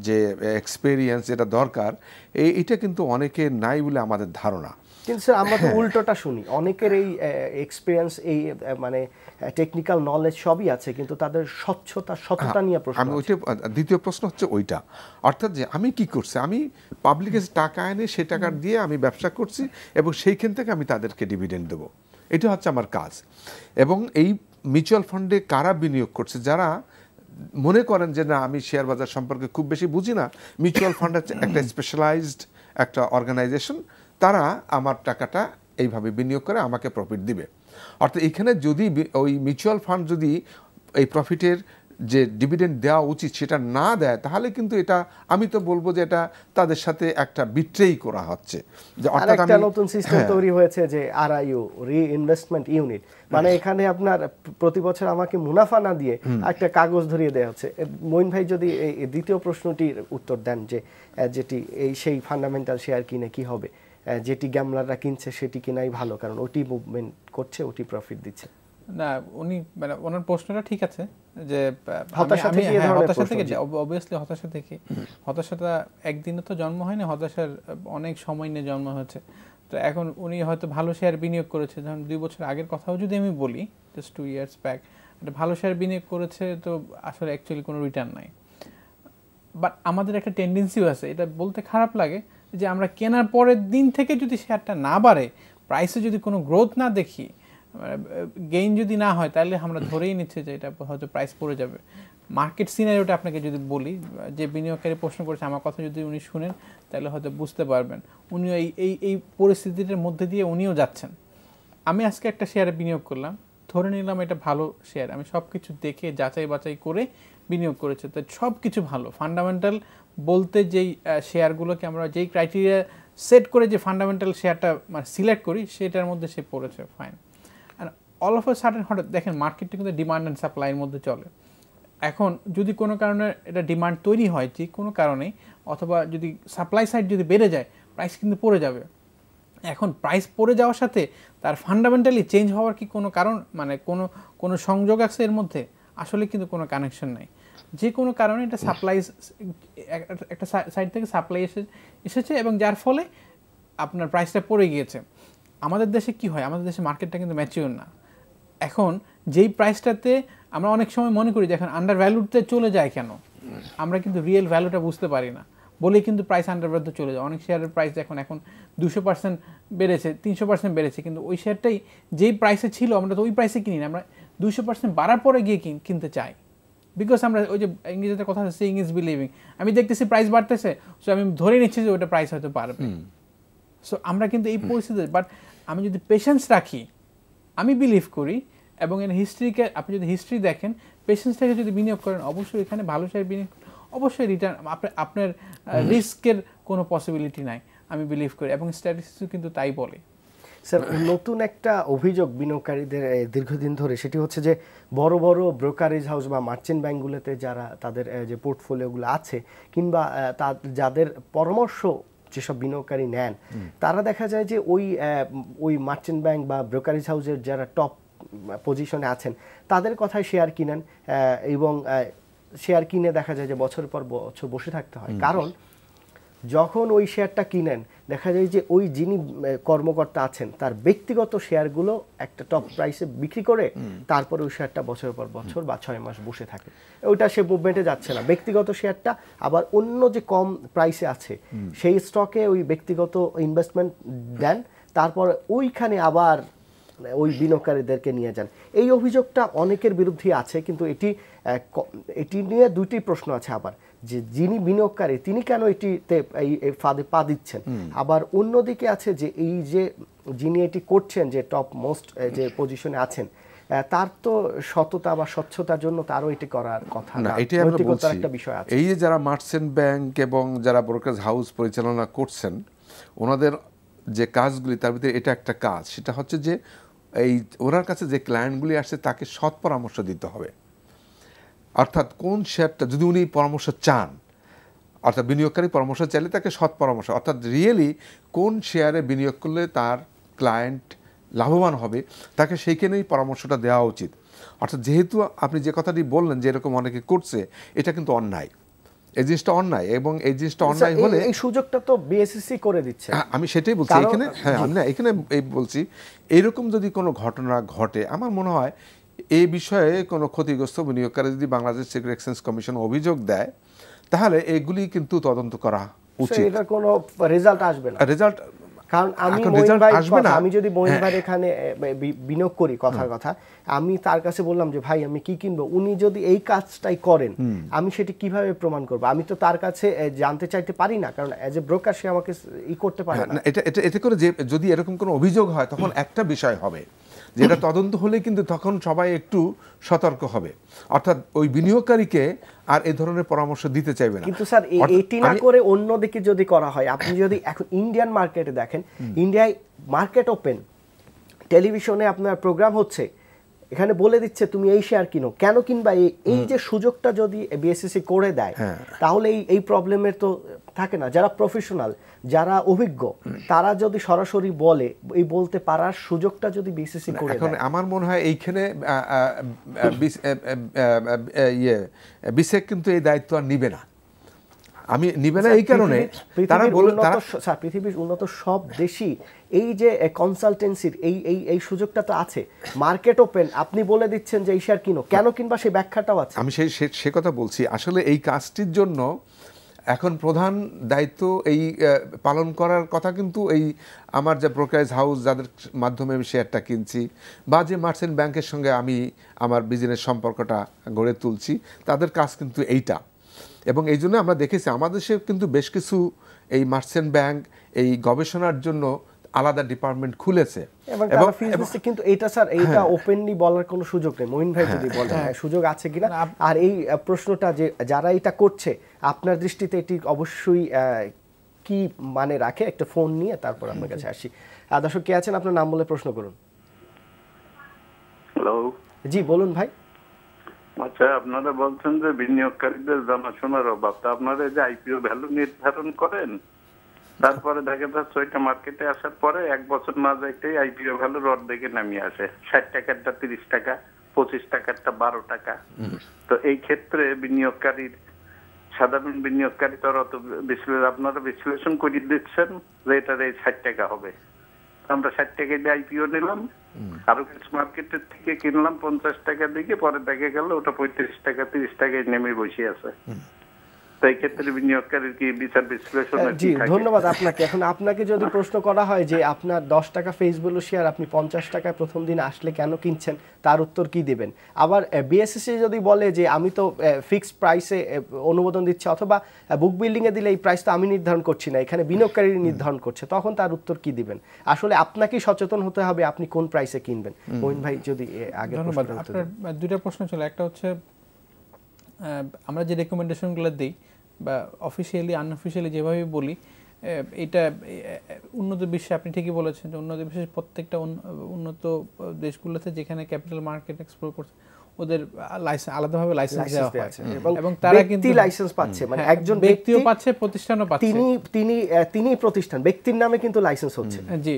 যে এক্সপেরিয়েন্স যেটা দরকার এইটা কিন্তু অনেকের নাই বলে আমাদের ধারণা।
কিন্তু স্যার আমরা তো উল্টোটা শুনি, অনেকের এই এক্সপিরিয়েন্স এই মানে টেকনিক্যাল নলেজ সবই আছে কিন্তু তাদের সততা নিয়ে প্রশ্ন।
আমি ওইটা দ্বিতীয় প্রশ্ন হচ্ছে ওইটা, অর্থাৎ যে আমি কি করছি, আমি পাবলিকের টাকা এনে সেই টাকা দিয়ে আমি ব্যবসা করছি এবং সেইখান থেকে আমি তাদেরকে ডিভিডেন্ড দেবো, এটা হচ্ছে আমার কাজ। এবং এই মিউচুয়াল ফান্ডে কারা বিনিয়োগ করছে, যারা মনে করেন যে না আমি শেয়ার বাজার সম্পর্কে খুব বেশি বুঝি না, মিউচুয়াল ফান্ড হচ্ছে একটা স্পেশালাইজড একটা অর্গানাইজেশন, তারা আমার টাকাটা এইভাবে বিনিয়োগ করে আমাকে প্রফিট দিবে। অর্থাৎ এখানে যদি ওই মিউচুয়াল ফান্ড যদি এই প্রফিটের যে ডিভিডেন্ড দেওয়া উচিত সেটা না দেয়, তাহলে কিন্তু এটা আমি তো বলবো যে এটা তাদের সাথে একটা বিট্রেই করা হচ্ছে। যে
অর্থাৎ একটা নতুন সিস্টেম তৈরি হয়েছে যে RIU, রিইনভেস্টমেন্ট ইউনিট, মানে এখানে আপনার প্রতি বছর আমাকে মুনাফা না দিয়ে একটা কাগজ ধরিয়ে দেওয়া হচ্ছে। মঈন ভাই যদি এই দ্বিতীয় প্রশ্নটির উত্তর দেন যে যেটি এই সেই ফান্ডামেন্টাল শেয়ার কিনে কি হবে, যেটি গ্যামলাররা কিনছে সেটি কিনাই ভালো কারণ ওটি মুভমেন্ট করছে, ওটি প্রফিট দিচ্ছে।
না উনি মানে ওনার প্রশ্নটা ঠিক আছে যে
হতাশা থেকে
অবভিয়াসলি হতাশাটা একদিনে তো জন্ম হয় না, হতাশার অনেক সময় নিয়ে জন্ম হয়েছে। তো এখন উনি হয়তো ভালো শেয়ার বিনিয়োগ করেছে, ধরুন 2 বছর আগের কথাও যদি আমি বলি, জাস্ট 2 years ব্যাক একটা ভালো শেয়ার বিনিয়োগ করেছে, তো আসলে অ্যাকচুয়ালি কোনো রিটার্ন নাই। বাট আমাদের একটা টেন্ডেন্সিও আছে, এটা বলতে খারাপ লাগে, যে আমরা কেনার পরের দিন থেকে যদি শেয়ারটা না বাড়ে, প্রাইসে যদি কোনো গ্রোথ না দেখি, গেইন যদি না হয়, তাহলে আমরা ধরেই নিচ্ছি যে এটা হয়তো প্রাইস পড়ে যাবে। মার্কেট সিনারিওটা আপনাকে যদি বলি, যে বিনিয়োগকারী প্রশ্ন করেছে আমার কথা যদি উনি শুনেন তাহলে হয়তো বুঝতে পারবেন উনিও এই পরিস্থিতিটার মধ্যে দিয়ে উনিও যাচ্ছেন। আমি আজকে একটা শেয়ারে বিনিয়োগ করলাম, ধরে নিলাম এটা ভালো শেয়ার, আমি সব কিছু দেখে যাচাই বাছাই করে বিনিয়োগ করেছি, তো সব কিছু ভালো। ফান্ডামেন্টাল বলতে যেই শেয়ারগুলোকে আমরা যেই ক্রাইটেরিয়া সেট করে যে ফান্ডামেন্টাল শেয়ারটা মানে সিলেক্ট করি, সেটার মধ্যে সে পড়েছে, fine. All of a sudden হঠাৎ দেখেন মার্কেটটা কিন্তু ডিমান্ড অ্যান্ড সাপ্লাইয়ের মধ্যে চলে। এখন যদি কোনো কারণে এটা ডিমান্ড তৈরি হয়, যে কোনো কারণে, অথবা যদি সাপ্লাই সাইড যদি বেড়ে যায়, প্রাইস কিন্তু পড়ে যাবে। এখন প্রাইস পড়ে যাওয়ার সাথে তার ফান্ডামেন্টালি চেঞ্জ হওয়ার কি কোনো কারণ, মানে কোনো সংযোগ আছে এর মধ্যে? আসলে কিন্তু কোনো কানেকশন নাই। যে কোনো কারণে এটা সাপ্লাই, একটা সাইড থেকে সাপ্লাই এসেছে এবং যার ফলে আপনার প্রাইসটা পড়ে গিয়েছে। আমাদের দেশে কি হয়, আমাদের দেশে মার্কেটটা কিন্তু ম্যাচিওর না। এখন যেই প্রাইসটাতে আমরা অনেক সময় মনে করি যে এখন আন্ডার ভ্যালুতে চলে যায়, কেন আমরা কিন্তু রিয়েল ভ্যালুটা বুঝতে পারি না বলেই কিন্তু প্রাইস আন্ডার ভ্যালুতে চলে যায়। অনেক শেয়ারের প্রাইস এখন 200% বেড়েছে, 300% বেড়েছে, কিন্তু ওই শেয়ারটাই যেই প্রাইসে ছিল আমরা তো ওই প্রাইসে কিনি না, আমরা 200% বাড়ার পরে গিয়ে কিনতে চাই। বিকজ আমরা ওই যে ইংরেজিতে কথা আছে, সিইং ইজ বিলিভিং। আমি দেখতেছি প্রাইস বাড়তেছে, সো আমি ধরে নিচ্ছি যে ওটা প্রাইস হয়তো বাড়বে। সো আমরা কিন্তু এই পরিস্থিতি, বাট আমি যদি পেশেন্স রাখি, আমি বিলিভ করি, এবং এর হিস্ট্রিকে আপনি যদি হিস্ট্রি দেখেন, পেশেন্স থেকে যদি বিনিয়োগ করেন, অবশ্যই এখানে ভালো শেয়ার বিনিয়োগ, অবশ্যই রিটার্ন, আপনার রিস্কের কোনো পসিবিলিটি নাই আমি বিলিভ করি, এবং স্ট্যাটিস্টিক্স কিন্তু তাই বলে।
স্যার, নতুন একটা অভিযোগ বিনিয়োগকারীদের দীর্ঘদিন ধরে, সেটি হচ্ছে যে বড় বড় ব্রোকারেজ হাউস বা মার্চেন্ট ব্যাংকগুলোতে যারা তাদের যে পোর্টফোলিওগুলো আছে, কিংবা যাদের পরামর্শ যেসব বিনিয়োগকারী নেন, তারা দেখা যায় যে ওই মার্চেন্ট ব্যাংক বা ব্রোকারেজ হাউসের যারা টপ পজিশনে আছেন তাদের কথায় শেয়ার কিনেন, এবং শেয়ার কিনে দেখা যায় যে বছর পর বছর বসে থাকতে হয়। কারণ যখন ওই শেয়ারটা কিনেন, দেখা যায় যে ওই যিনি কর্মকর্তা আছেন তার ব্যক্তিগত শেয়ারগুলো একটা টপ প্রাইসে বিক্রি করে তারপরে ওই শেয়ারটা বছরের পর বছর বা 6 মাস বসে থাকে, ওইটা সে মুভমেন্টে যাচ্ছে না। ব্যক্তিগত শেয়ারটা আবার অন্য যে কম প্রাইসে আছে সেই স্টকে ওই ব্যক্তিগত ইনভেস্টমেন্ট দেন, তারপর ওইখানে আবার ওই বিনিয়োগকারীদেরকে নিয়ে যান। এই অভিযোগটা অনেকের বিরুদ্ধেই আছে, কিন্তু এটি নিয়ে দুইটি প্রশ্ন আছে আবার, যে যিনি বিনিয়োগকারী তিনি কেন এটিতে এই ফাঁদে পা দিচ্ছেন, আবার অন্যদিকে আছে যে এই যে যিনি এটি করছেন, যে টপ মোস্ট যে পজিশনে আছেন, তার তো সততা বা স্বচ্ছতার জন্য তারও এটি করার কথা না,
এটাই আমরা বলছি।
একটা বিষয় আছে।
এই যে যারা মার্চেন্ট ব্যাংক এবং যারা ব্রোকারেজ হাউস পরিচালনা করছেন, ওনাদের যে কাজগুলি তার ভিতরে এটা একটা কাজ, সেটা হচ্ছে যে এই ওনার কাছে যে ক্লায়েন্টগুলি আসছে তাকে সৎ পরামর্শ দিতে হবে। অর্থাৎ কোন শেয়ারটা যদি উনি পরামর্শ চান, অর্থাৎ বিনিয়োগকারী পরামর্শ চাইলে তাকে সৎ পরামর্শ, অর্থাৎ রিয়েলি কোন শেয়ারে বিনিয়োগ করলে তার ক্লায়েন্ট লাভবান হবে তাকে সেইখানেই পরামর্শটা দেওয়া উচিত। অর্থাৎ যেহেতু আপনি যে কথাটি বললেন যে এরকম অনেকে করছে, এটা কিন্তু অন্যায়, এই জিনিসটা অন্যায়, এবং এই জিনিসটা অন্যায় হলে
এই সুযোগটা তো বিএসইসি করে দিচ্ছে।
আমি সেটাই বলছি এখানে, হ্যাঁ আমি না এখানে এই বলছি, এইরকম যদি কোনো ঘটনা ঘটে, আমার মনে হয় এই বিষয়ে কোনো ক্ষতিগ্রস্ত বিনিয়োগকারী যদি বাংলাদেশ সিকিউরিটি এক্সচেঞ্জ কমিশন অভিযোগ দেয়, তাহলে এগুলি কিন্তু তদন্ত করা উচিত।
এটার কোনো রেজাল্ট আসবে না,
রেজাল্ট,
কারণ আমি যদি মঈন ভাই এখানে বিনিয়োগ করি, কথার কথা, আমি তার কাছে বললাম যে ভাই আমি কি কিনবো, উনি যদি এই কাজটাই করেন, আমি সেটি কিভাবে প্রমাণ করব? আমি তো তার কাছে জানতে চাইতে পারি না, কারণ এজ এ ব্রোকার সে আমাকে ই করতে পারে না।
এতে করে যে যদি এরকম কোনো অভিযোগ হয়, তখন একটা বিষয় হবে, যেটা তদন্ত হলে কিন্তু তখন সবাই একটু সতর্ক হবে, অর্থাৎ ওই বিনিয়োগকারীকে আর এই ধরনের পরামর্শ দিতে চাইবে না।
কিন্তু স্যার এটি না করে অন্যদিকে যদি করা হয়, আপনি যদি এখন ইন্ডিয়ান মার্কেটে দেখেন, ইন্ডিয়ায় মার্কেট ওপেন, টেলিভিশনে আপনার প্রোগ্রাম হচ্ছে, এখানে বলে দিচ্ছে তুমি এই শেয়ার কিনো, কেন কিনবা, এই যে সুযোগটা যদি বিএসইসি করে দেয়, তাহলে এই প্রবলেমের তো থাকে না। যারা প্রফেশনাল, যারা অভিজ্ঞ, তারা যদি সরাসরি বলে, এই বলতে পারার সুযোগটা যদি বিএসইসি করে দেয়,
এখন আমার মনে হয় এইখানে বিসেক কিন্তু এই দায়িত্ব আর নিবে না। আমি নিবে না এই কারণে তারা
পৃথিবীর উন্নত সব দেশই এই যে কনসালটেন্সির এই সুযোগটা তো আছে। মার্কেট ওপেন, আপনি বলে দিচ্ছেন যে এই শেয়ার কিনো, কেন কিনবা সেই ব্যাখ্যাটাও আছে।
আমি সে কথা বলছি, আসলে এই কাজটির জন্য এখন প্রধান দায়িত্ব এই পালন করার কথা কিন্তু এই আমার যে ব্রোকারেজ হাউস যাদের মাধ্যমে আমি শেয়ারটা কিনছি, বা যে মার্চেন্ট ব্যাংকের সঙ্গে আমি আমার বিজনেস সম্পর্কটা গড়ে তুলছি, তাদের কাজ কিন্তু এইটা। এবং এই জন্য আমরা দেখেছি আমাদের দেশে কিন্তু বেশ কিছু এই মার্চেন্ট ব্যাংক এই গবেষণার জন্য আলাদা ডিপার্টমেন্ট খুলেছে,
কিন্তু এটা স্যার এইটা ওপেনলি বলার কোনো সুযোগ নেই। মঈন ভাই যদি বলেন সুযোগ আছে কিনা, আর এই প্রশ্নটা যে যারা এটা করছে আপনার দৃষ্টিতে এটি অবশ্যই কি মানে রাখে, একটা ফোন নিয়ে তারপর আপনার কাছে আসি। দর্শক কে আছেন, আপনার নাম বলে প্রশ্ন করুন।
হ্যালো,
জি বলুন ভাই।
আচ্ছা, আপনারা বলছেন যে বিনিয়োগকারীদের জানাশোনার অভাব, তা আপনারা যে আইপিও ভ্যালু নির্ধারণ করেন, তারপরে দেখা যাচ্ছে ওইটা মার্কেটে আসার পরে 1 বছর না যাইতেই আইপিও ভ্যালুর অর্ধেকে নামিয়ে আসে, 60 টাকারটা 30 টাকা, 25 টাকারটা 12 টাকা। তো এই ক্ষেত্রে বিনিয়োগকারীর, সাধারণ বিনিয়োগকারী তো অত আপনারা বিশ্লেষণ করে দিচ্ছেন যে এটার এই 60 টাকা হবে, আমরা 60 টাকা দিয়ে আইপিও নিলাম, আরো কিছু মার্কেটের থেকে কিনলাম 50 টাকা দিকে, পরে দেখা গেল ওটা 35 টাকা 30 টাকায় নেমে বসে আছে। তাই ক্ষেত্রে বিনিয়োগকারীর কি বিচার বিশ্লেষণ?
জি ধন্যবাদ আপনাকে। এখন আপনাকে যদি প্রশ্ন করা হয় যে আপনার 10 টাকা ফেস ভ্যালু শেয়ার আপনি 50 টাকায় প্রথম দিন আসলে কেন কিনছেন, তার উত্তর কি দিবেন? আবার বিএসইসি যদি বলে যে আমি তো ফিক্সড প্রাইসে অনুমোদন দিচ্ছি, অথবা বুক বিল্ডিং এ দিলে এই প্রাইস তো আমি নির্ধারণ করছি না, এখানে বিনিয়োগকারী নির্ধারণ করছে, তখন তার উত্তর কি দিবেন? আসলে আপনাকেই সচেতন হতে হবে আপনি কোন প্রাইসে কিনবেন। মঈন ভাই যদি আগে
ধন্যবাদ। আপনার দুইটা প্রশ্ন ছিল, একটা হচ্ছে আমরা যে রেকমেন্ডেশনগুলো দিই বা অফিসিয়ালি আনঅফিসিয়ালি যেভাবে বলি, এটা উন্নত বিশ্বে আপনি ঠিকই বলেছেন যে উন্নত বিশ্বের প্রত্যেকটা উন্নত দেশগুলোতে যেখানে ক্যাপিটাল মার্কেট এক্সপ্লোর করছে ওদের আলাদাভাবে লাইসেন্স দেওয়া আছে, এবং তারা কিন্তু লাইসেন্স পাচ্ছে, মানে একজন ব্যক্তিও পাচ্ছে, প্রতিষ্ঠানও পাচ্ছে,
তিনি প্রতিষ্ঠান, ব্যক্তির নামে কিন্তু লাইসেন্স হচ্ছে।
জি,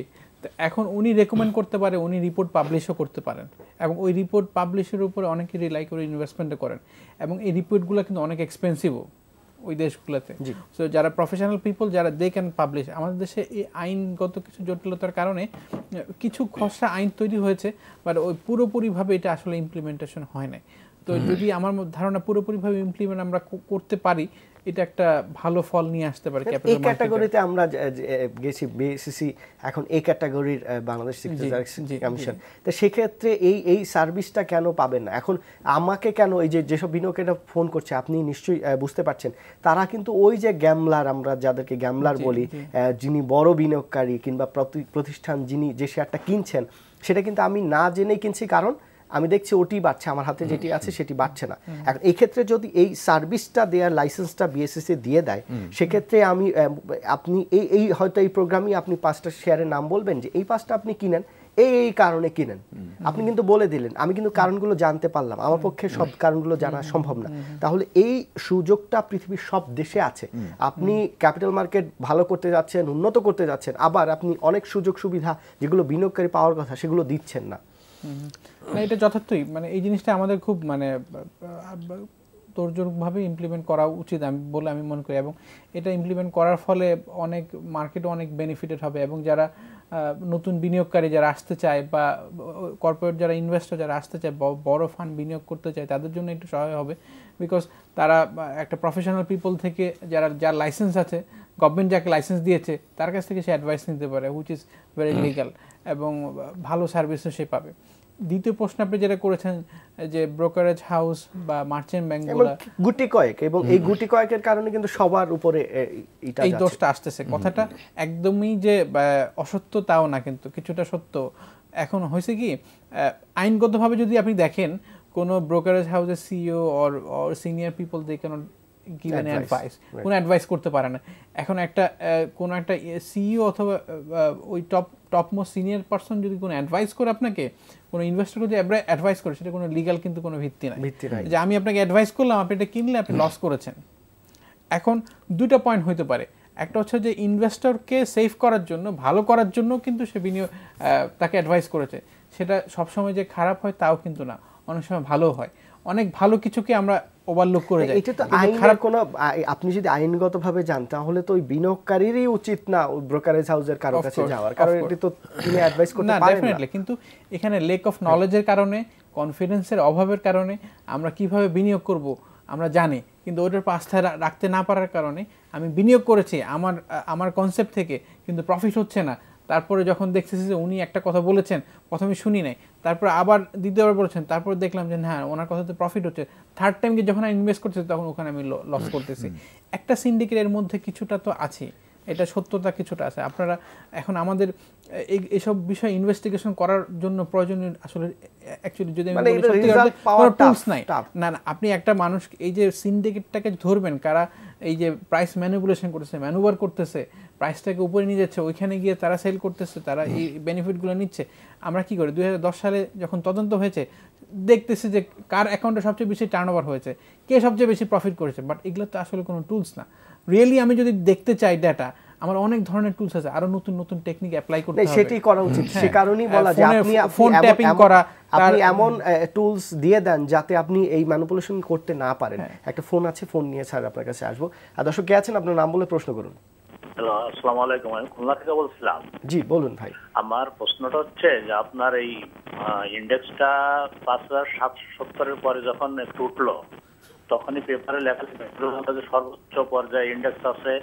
এখন উনি রেকমেন্ড করতে পারে, উনি রিপোর্ট পাবলিশও করতে পারেন, এবং ওই রিপোর্ট পাবলিশের উপরে অনেকে রিলাই করে ইনভেস্টমেন্টও করেন, এবং এই রিপোর্টগুলো কিন্তু অনেক এক্সপেন্সিভও ওই দেশগুলোতে। সো যারা প্রফেশনাল পিপল, যারা দে ক্যান পাবলিশ। আমাদের দেশে এই আইনগত কিছু জটিলতার কারণে কিছু খসড়া আইন তৈরি হয়েছে, বাট ওই পুরোপুরিভাবে এটা আসলে ইমপ্লিমেন্টেশন হয় না। তো যদি আমার ধারণা পুরোপুরিভাবে ইমপ্লিমেন্ট আমরা করতে পারি, এটা একটা ভালো ফল নিয়ে আসতে পারে
এই
ক্যাপিটাল মার্কেটে।
ক্যাটাগরিতে আমরা গেছি, বিএসসিসি এখন এই ক্যাটাগরির বাংলাদেশ সিকিউরিটিজ কমিশন, তো সেক্ষেত্রে এই সার্ভিসটা কেন পাবেন না? এখন আমাকে কেন এই যেসব বিনিয়োগকারীরা ফোন করছে, আপনি নিশ্চয়ই বুঝতে পারছেন, তারা কিন্তু ওই যে গ্যামলার, আমরা যাদেরকে গ্যামলার বলি, যিনি বড় বিনিয়োগকারী কিংবা প্রতিষ্ঠান যিনি যে শেয়ারটা কিনছেন, সেটা কিন্তু আমি না জেনেই কিনছি, কারণ আমি দেখছি ওটি বাড়ছে, আমার হাতে যেটি আছে সেটি বাড়ছে না। এখন এই ক্ষেত্রে যদি এই সার্ভিসটা দেওয়ার লাইসেন্সটা বিএসসিসি দিয়ে দেয়, সেক্ষেত্রে আপনি এই হয়তো এই প্রোগ্রামই আপনি 5টা শেয়ারের নাম বলবেন যে এই 5টা আপনি কিনেন, এই কারণে কিনেন, আপনি কিন্তু বলে দিলেন, আমি কিন্তু কারণগুলো জানতে পারলাম, আমার পক্ষে সব কারণগুলো জানা সম্ভব না। তাহলে এই সুযোগটা পৃথিবীর সব দেশে আছে। আপনি ক্যাপিটাল মার্কেট ভালো করতে যাচ্ছেন, উন্নত করতে যাচ্ছেন, আবার আপনি অনেক সুযোগ সুবিধা যেগুলো বিনিয়োগকারী পাওয়ার কথা সেগুলো দিচ্ছেন না।
না, এটা যথার্থই, মানে এই জিনিসটা আমাদের খুব মানে তোড়জোড়ভাবে ইমপ্লিমেন্ট করা উচিত বলে আমি মনে করি, এবং এটা ইমপ্লিমেন্ট করার ফলে অনেক মার্কেটে অনেক বেনিফিটেড হবে, এবং যারা নতুন বিনিয়োগকারী যারা আসতে চায় বা কর্পোরেট যারা ইনভেস্টর যারা আসতে চায়, বড় ফান্ড বিনিয়োগ করতে চায়, তাদের জন্য একটু সহায় হবে। বিকজ তারা একটা প্রফেশনাল পিপল থেকে যার লাইসেন্স আছে, গভর্নমেন্ট যাকে লাইসেন্স দিয়েছে, তার কাছ থেকে সে অ্যাডভাইস নিতে পারে, হুইচ ইজ ভেরি লিগ্যাল, এবং ভালো সার্ভিসও সে পাবে। দ্বিতীয় প্রশ্ন আপনি যেটা করেছেন যে ব্রোকারেজ হাউস বা মার্চেন্ট ব্যাংকগুলো
গুটি কয়েক, এবং এই গুটি কয়েকের কারণে কিন্তু সবার উপরে
এই দোষটা আসতেছে। কথাটা একদমই যে অসত্য তাও না, কিন্তু কিছুটা সত্য। এখন হয়েছে কি, আইনগতভাবে যদি আপনি দেখেন, কোনো ব্রোকারেজ হাউসের CEO or senior people they can not give an advice, কোনো অ্যাডভাইস করতে পারে না। এখন কোনো একটা সিইও অথবা ওই টপ মোস্ট সিনিয়র পারসন যদি কোনো অ্যাডভাইস করে আপনাকে, কোনো ইনভেস্টর যদি অ্যাডভাইস করে, সেটা কোনো লিগ্যাল কিন্তু কোনো ভিত্তি নাই যে আমি আপনাকে অ্যাডভাইস করলাম, আপনি এটা কিনলে আপনি লস করেছেন। এখন দুইটা পয়েন্ট হইতে পারে, একটা হচ্ছে যে ইনভেস্টরকে সেভ করার জন্য, ভালো করার জন্য কিন্তু সে তাকে অ্যাডভাইস করেছে, সেটা সবসময় যে খারাপ হয় তাও কিন্তু না, অনেক সময় ভালো হয়। অনেক ভালো কিছুকে আমরা ওভারলুক করে যাই।
এটা তো আইনের কোনো, আপনি যদি আইনগতভাবে যান তাহলে তো ওই বিনিয়োগকারীরই উচিত না ওই ব্রোকারেজ হাউসের কারো কাছে যাওয়ার, কারণ এটি তো তিনি অ্যাডভাইস করতে পারেন না।
ডেফিনেটলি, কিন্তু এখানে লেক অফ নলেজের কারণে, কনফিডেন্সের অভাবের কারণে আমরা কিভাবে বিনিয়োগ করব আমরা জানি, কিন্তু ওটার আস্থা রাখতে না পারার কারণে আমি বিনিয়োগ করেছি আমার কনসেপ্ট থেকে, কিন্তু প্রফিট হচ্ছে না। তারপরে যখন দেখতেছি যে উনি একটা কথা বলেছেন, প্রথমে শুনি নাই, তারপর আবার দ্বিতীয়বার বলেছেন, তারপর দেখলাম যে হ্যাঁ ওনার কথাতে প্রফিট হচ্ছে, থার্ড টাইম যখন আমি ইনভেস্ট করছি তখন ওখানে আমি লস করতেছি। একটা সিন্ডিকেটের মধ্যে কিছুটা তো আছে, এটা সত্যতা কিছুটা আছে। আপনারা এখন আমাদের এইসব বিষয় ইনভেস্টিগেশন করার জন্য প্রয়োজনীয় আসলে অ্যাকচুয়ালি যদি আমি বলি কোনো টুলস নাই। না, আপনি একটা মানুষ এই যে সিন্ডিকেটটাকে ধরবেন, কারা এই যে প্রাইস ম্যানিপুলেশন করতেছে, ম্যানুভার করতেছে, প্রাইসটাকে উপরে নিয়ে যাচ্ছে, ওইখানে গিয়ে তারা সেল করতেছে, তারা এই বেনিফিটগুলো নিচ্ছে। আমরা কি করি, 2010 সালে যখন তদন্ত হয়েছে দেখতেছি যে কার অ্যাকাউন্টে সবচেয়ে বেশি টার্নওভার হয়েছে, কে সবচেয়ে বেশি প্রফিট করেছে, বাট এগুলো তো আসলে কোনো টুলস না। রিয়েলি আমি যদি দেখতে চাই ডাটা, আমার অনেক ধরনের টুলস আছে, আরো নতুন নতুন টেকনিক অ্যাপ্লাই করতে হবে,
সেটাই করা উচিত। সে কারণেই বলা যে আপনি
ফোন ট্যাপিং করা,
আপনি এমন টুলস দিয়ে দেন যাতে আপনি এই ম্যানিপুলেশন করতে না পারেন। একটা ফোন আছে, ফোন নিয়ে স্যার আপনার কাছে আসবো। আর দর্শক কে আছেন, আপনার নাম বলে প্রশ্ন করুন।
হ্যালো, আসসালামু আলাইকুম, আমি খুলনা থেকে বলছিলাম।
জি বলুন ভাই।
আমার প্রশ্নটা হচ্ছে যে আপনার এই ইন্ডেক্সটা 5770-এর পরে যখন একটু উঠলো, তখনই পেপারে লেখা যে সর্বোচ্চ পর্যায়ে ইন্ডেক্স আছে,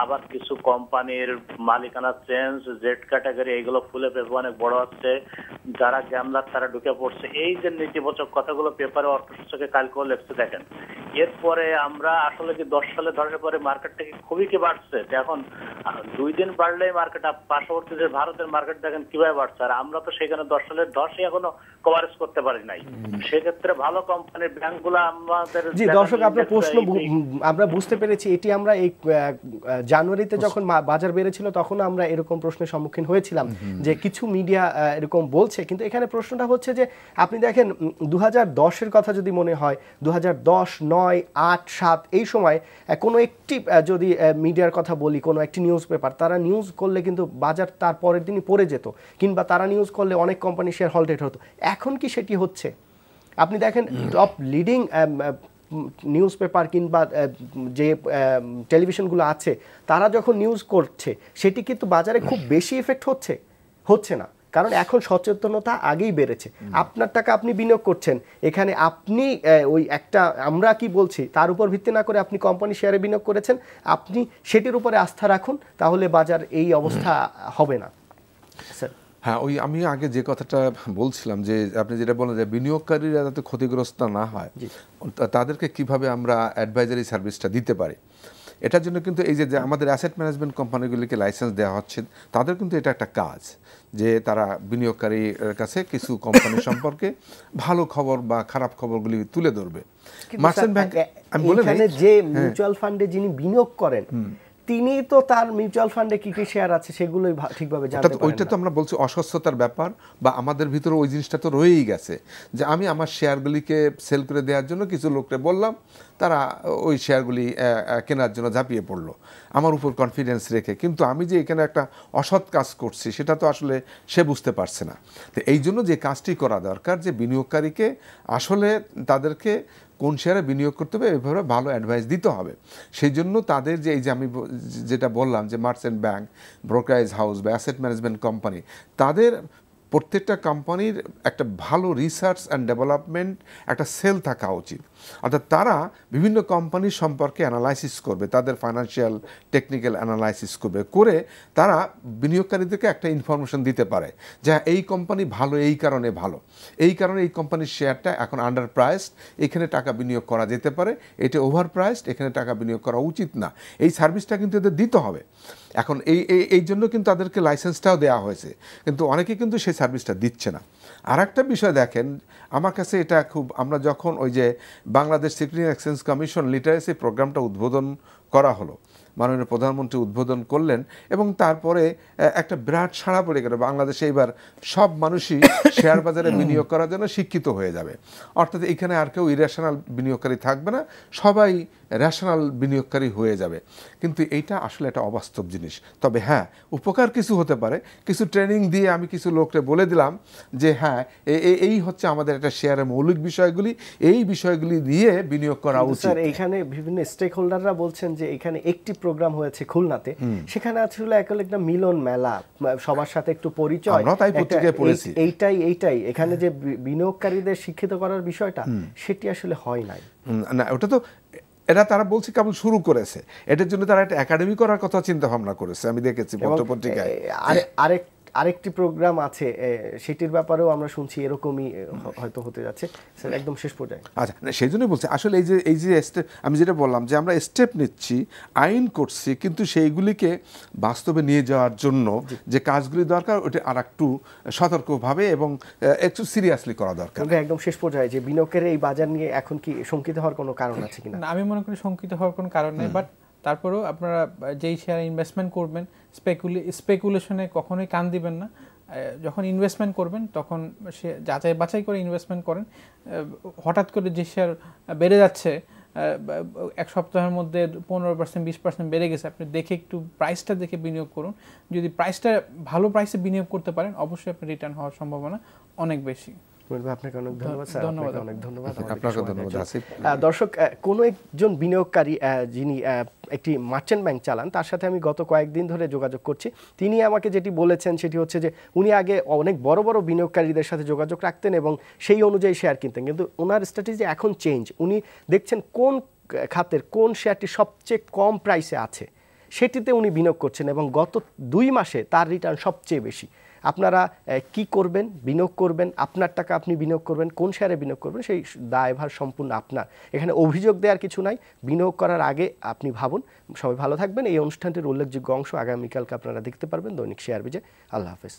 আবার কিছু কোম্পানির মালিকানা চেঞ্জ, জেড ক্যাটাগরি, এগুলো ফুলে পেপার অনেক বড় হচ্ছে, যারা গ্যামলার তারা ঢুকে পড়ছে, এই যে নেতিবাচক কথাগুলো পেপারে অর্থসূচকে কালকেও লেখছে দেখেন। এরপরে আমরা আসলে কি 10 সালে ধরার পরে মার্কেটটা কি খুবই কি বাড়ছে, এখন 2 দিন বাড়লেই মার্কেট, পার্শ্ববর্তী যে ভারতের মার্কেট দেখেন কিভাবে বাড়ছে, আর আমরা তো সেখানে 10 সালের 10ই এখনো কভারেজ করতে পারি নাই। সেক্ষেত্রে ভালো কোম্পানির ব্যাংকগুলো আমাদের।
জি দর্শক, আপনার প্রশ্ন আমরা বুঝতে পেরেছি। এটি আমরা এই জানুয়ারিতে যখন বাজার বেড়েছিল তখন আমরা এরকম প্রশ্নের সম্মুখীন হয়েছিলাম যে কিছু মিডিয়া এরকম বলছে, কিন্তু এখানে প্রশ্নটা হচ্ছে যে আপনি দেখেন 2010-এর কথা যদি মনে হয়, 2010, 9, 8, 7 এই সময় কোনো একটি যদি মিডিয়ার কথা বলি, কোনো একটি নিউজ পেপার তারা নিউজ করলে কিন্তু বাজার তার পরের দিনই পড়ে যেত, কিংবা তারা নিউজ করলে অনেক কোম্পানি শেয়ার হল্টেড হতো। এখন কি সেটি হচ্ছে? আপনি দেখেন টপ লিডিং নিউজ পেপার কিংবা যে টেলিভিশনগুলো আছে তারা যখন নিউজ করছে সেটি কিন্তু বাজারে খুব বেশি এফেক্ট হচ্ছে না। কারণ এখন সচেতনতা আগেই বেড়েছে। আপনার টাকা আপনি বিনিয়োগ করছেন, এখানে আপনি ওই একটা আমরা কি বলছি তার উপর ভিত্তি না করে আপনি কোম্পানি শেয়ারে বিনিয়োগ করেছেন, আপনি সেটির উপরে আস্থা রাখুন, তাহলে বাজার এই অবস্থা হবে না। স্যার
হ্যাঁ, ওই আমি আগে যে কথাটা বলছিলাম যে আপনি যেটা বলেন যে বিনিয়োগকারীরা যাতে ক্ষতিগ্রস্ত না হয়, তাদেরকে কিভাবে আমরা অ্যাডভাইজারি সার্ভিসটা দিতে পারি, এটার জন্য কিন্তু এই যে আমাদের অ্যাসেট ম্যানেজমেন্ট কোম্পানিগুলিকে লাইসেন্স দেওয়া হচ্ছে, তাদের কিন্তু এটা একটা কাজ যে তারা বিনিয়োগকারীর কাছে কিছু কোম্পানি সম্পর্কে ভালো খবর বা খারাপ খবরগুলি তুলে ধরবে। মার্চেন্ট ব্যাংক আমি বলে
এখানে যে মিউচুয়াল ফান্ডে যিনি বিনিয়োগ করেন তিনি তো তার মিউচুয়াল ফান্ডে কি কি শেয়ার আছে সেগুলোই ঠিকভাবে জানতে পারেন না।
ওইটা তো আমরা বলছি অস্বস্থতার ব্যাপার, বা আমাদের ভিতরে ওই জিনিসটা তো রয়েই গেছে যে আমি আমার শেয়ারগুলিকে সেল করে দেওয়ার জন্য কিছু লোককে বললাম, তারা ওই শেয়ারগুলি কেনার জন্য ঝাঁপিয়ে পড়লো আমার উপর কনফিডেন্স রেখে, কিন্তু আমি যে এখানে একটা অসৎ কাজ করছি সেটা তো আসলে সে বুঝতে পারছে না। তো এই জন্য যে কাজটি করা দরকার যে বিনিয়োগকারীকে আসলে তাদেরকে কোন শেয়ারে বিনিয়োগ করতে হবে এভাবে ভালো অ্যাডভাইস দিতে হবে। সেই জন্য তাদের যে এই যে আমি যেটা বললাম যে মার্চেন্ট ব্যাংক, ব্রোকারেজ হাউস বা অ্যাসেট ম্যানেজমেন্ট কোম্পানি, তাদের প্রত্যেকটা কোম্পানির একটা ভালো রিসার্চ অ্যান্ড ডেভেলপমেন্ট একটা সেল থাকা উচিত। অর্থাৎ তারা বিভিন্ন কোম্পানির সম্পর্কে অ্যানালাইসিস করবে, তাদের ফাইন্যান্সিয়াল টেকনিক্যাল অ্যানালাইসিস করবে, করে তারা বিনিয়োগকারীদেরকে একটা ইনফরমেশন দিতে পারে যে এই কোম্পানি ভালো, এই কারণে ভালো, এই কারণে এই কোম্পানির শেয়ারটা এখন আন্ডার প্রাইসড, এখানে টাকা বিনিয়োগ করা যেতে পারে, এটা ওভার প্রাইসড, এখানে টাকা বিনিয়োগ করা উচিত না। এই সার্ভিসটা কিন্তু এদের দিতে হবে। এখন এই জন্য কিন্তু তাদেরকে লাইসেন্সটাও দেওয়া হয়েছে, কিন্তু অনেকে কিন্তু সেই সার্ভিসটা দিচ্ছে না। আর একটা বিষয় দেখেন, আমার কাছে এটা খুব, আমরা যখন ওই যে Bangladesh security exchange commission literacy প্রোগ্রামটা উদ্বোধন করা হলো, মাননীয় প্রধানমন্ত্রী উদ্বোধন করলেন এবং তারপরে একটা বিরাট সাড়া পড়ে গেল, বাংলাদেশে এবার সব মানুষই শেয়ার বাজারে বিনিয়োগ করার জন্য শিক্ষিত হয়ে যাবে। অর্থাৎ এখানে আর কেউ ইরেশনাল বিনিয়োগকারী থাকবে না, সবাই র্যাশনাল বিনিয়োগকারী হয়ে যাবে। কিন্তু এইটা আসলে একটা অবাস্তব জিনিস। তবে হ্যাঁ, উপকার কিছু হতে পারে, কিছু ট্রেনিং দিয়ে আমি কিছু লোককে বলে দিলাম যে হ্যাঁ এই হচ্ছে আমাদের একটা শেয়ারের মৌলিক বিষয়গুলি, এই বিষয়গুলি দিয়ে বিনিয়োগ করা উচিত।
স্যার এখানে বিভিন্ন স্টেক হোল্ডাররা বলছেন যে এখানে একটি প্রোগ্রাম হয়েছে খুলনাতে, সেখানে আসলে একটা মিলন মেলা, সবার সাথে একটু পরিচয়, এইটাই এখানে যে বিনিয়োগকারীদের শিক্ষিত করার বিষয়টা সেটি আসলে হয় নাই।
না, ওটা তো এটা তারা বলছে কেবল শুরু করেছে, এটার জন্য তারা একটা একাডেমি করার কথা চিন্তা ভাবনা করেছে, আমি দেখেছি পত্রপত্রিকায়।
আরেকটি প্রোগ্রাম আছে, সেটির ব্যাপারেও আমরা শুনছি এরকমই হয়তো হতে যাচ্ছে। স্যার একদম শেষ পর্যায়ে,
আচ্ছা, সেই জন্যই বলছি আসলে এই যে আমি যেটা বললাম যে আমরা স্টেপ নিচ্ছি, আইন করছি, কিন্তু সেইগুলিকে বাস্তবে নিয়ে যাওয়ার জন্য যে কাজগুলি দরকার ওটা আর একটু সতর্কভাবে এবং একটু সিরিয়াসলি করা দরকার।
একদম শেষ পর্যায়ে যে বিনিয়োগের এই বাজার নিয়ে এখন কি শঙ্কিত হওয়ার কোনো কারণ আছে কিনা?
আমি মনে করি শঙ্কিত হওয়ার কোনো কারণ নেই, বাট তারপরেও আপনারা যেই শেয়ারে ইনভেস্টমেন্ট করবেন স্পেকুলেশনে কখনোই কান দিবেন না। যখন ইনভেস্টমেন্ট করবেন তখন সে যাচাই বাছাই করে ইনভেস্টমেন্ট করেন। হঠাৎ করে যে শেয়ার বেড়ে যাচ্ছে, এক সপ্তাহের মধ্যে 15%, 20% বেড়ে গেছে, আপনি দেখে একটু প্রাইসটা দেখে বিনিয়োগ করুন। যদি প্রাইসটা ভালো প্রাইসে বিনিয়োগ করতে পারেন, অবশ্যই আপনার রিটার্ন হওয়ার সম্ভাবনা অনেক বেশি।
আপনাকে অনেক ধন্যবাদ স্যার, অনেক ধন্যবাদ।
আপনাকে ধন্যবাদ আসিফ।
দর্শক, কোনো একজন বিনিয়োগকারী যিনি একটি মার্চেন্ট ব্যাংক চালান, তার সাথে আমি গত কয়েকদিন ধরে যোগাযোগ করছি। তিনি আমাকে যেটি বলেছেন সেটি হচ্ছে যে উনি আগে অনেক বড় বড় বিনিয়োগকারীদের সাথে যোগাযোগ রাখতেন এবং সেই অনুযায়ী শেয়ার কিনতেন, কিন্তু ওনার স্ট্র্যাটেজি এখন চেঞ্জ। উনি দেখছেন কোন খাতের কোন শেয়ারটি সবচেয়ে কম প্রাইসে আছে, সেটিতে উনি বিনিয়োগ করছেন এবং গত 2 মাসে তার রিটার্ন সবচেয়ে বেশি। আপনারা কি করবেন? বিনিয়োগ করবেন, আপনার টাকা আপনি বিনিয়োগ করবেন, কোন শেয়ারে বিনিয়োগ করবেন সেই দায়ভার সম্পূর্ণ আপনার। এখানে অভিযোগ দেওয়ার কিছু নাই, বিনিয়োগ করার আগে আপনি ভাবুন। সবাই ভালো থাকবেন। এই অনুষ্ঠানটির উল্লেখযোগ্য অংশ আগামীকালকে আপনারা দেখতে পারবেন দৈনিক শেয়ার বিজে। আল্লাহ হাফেজ।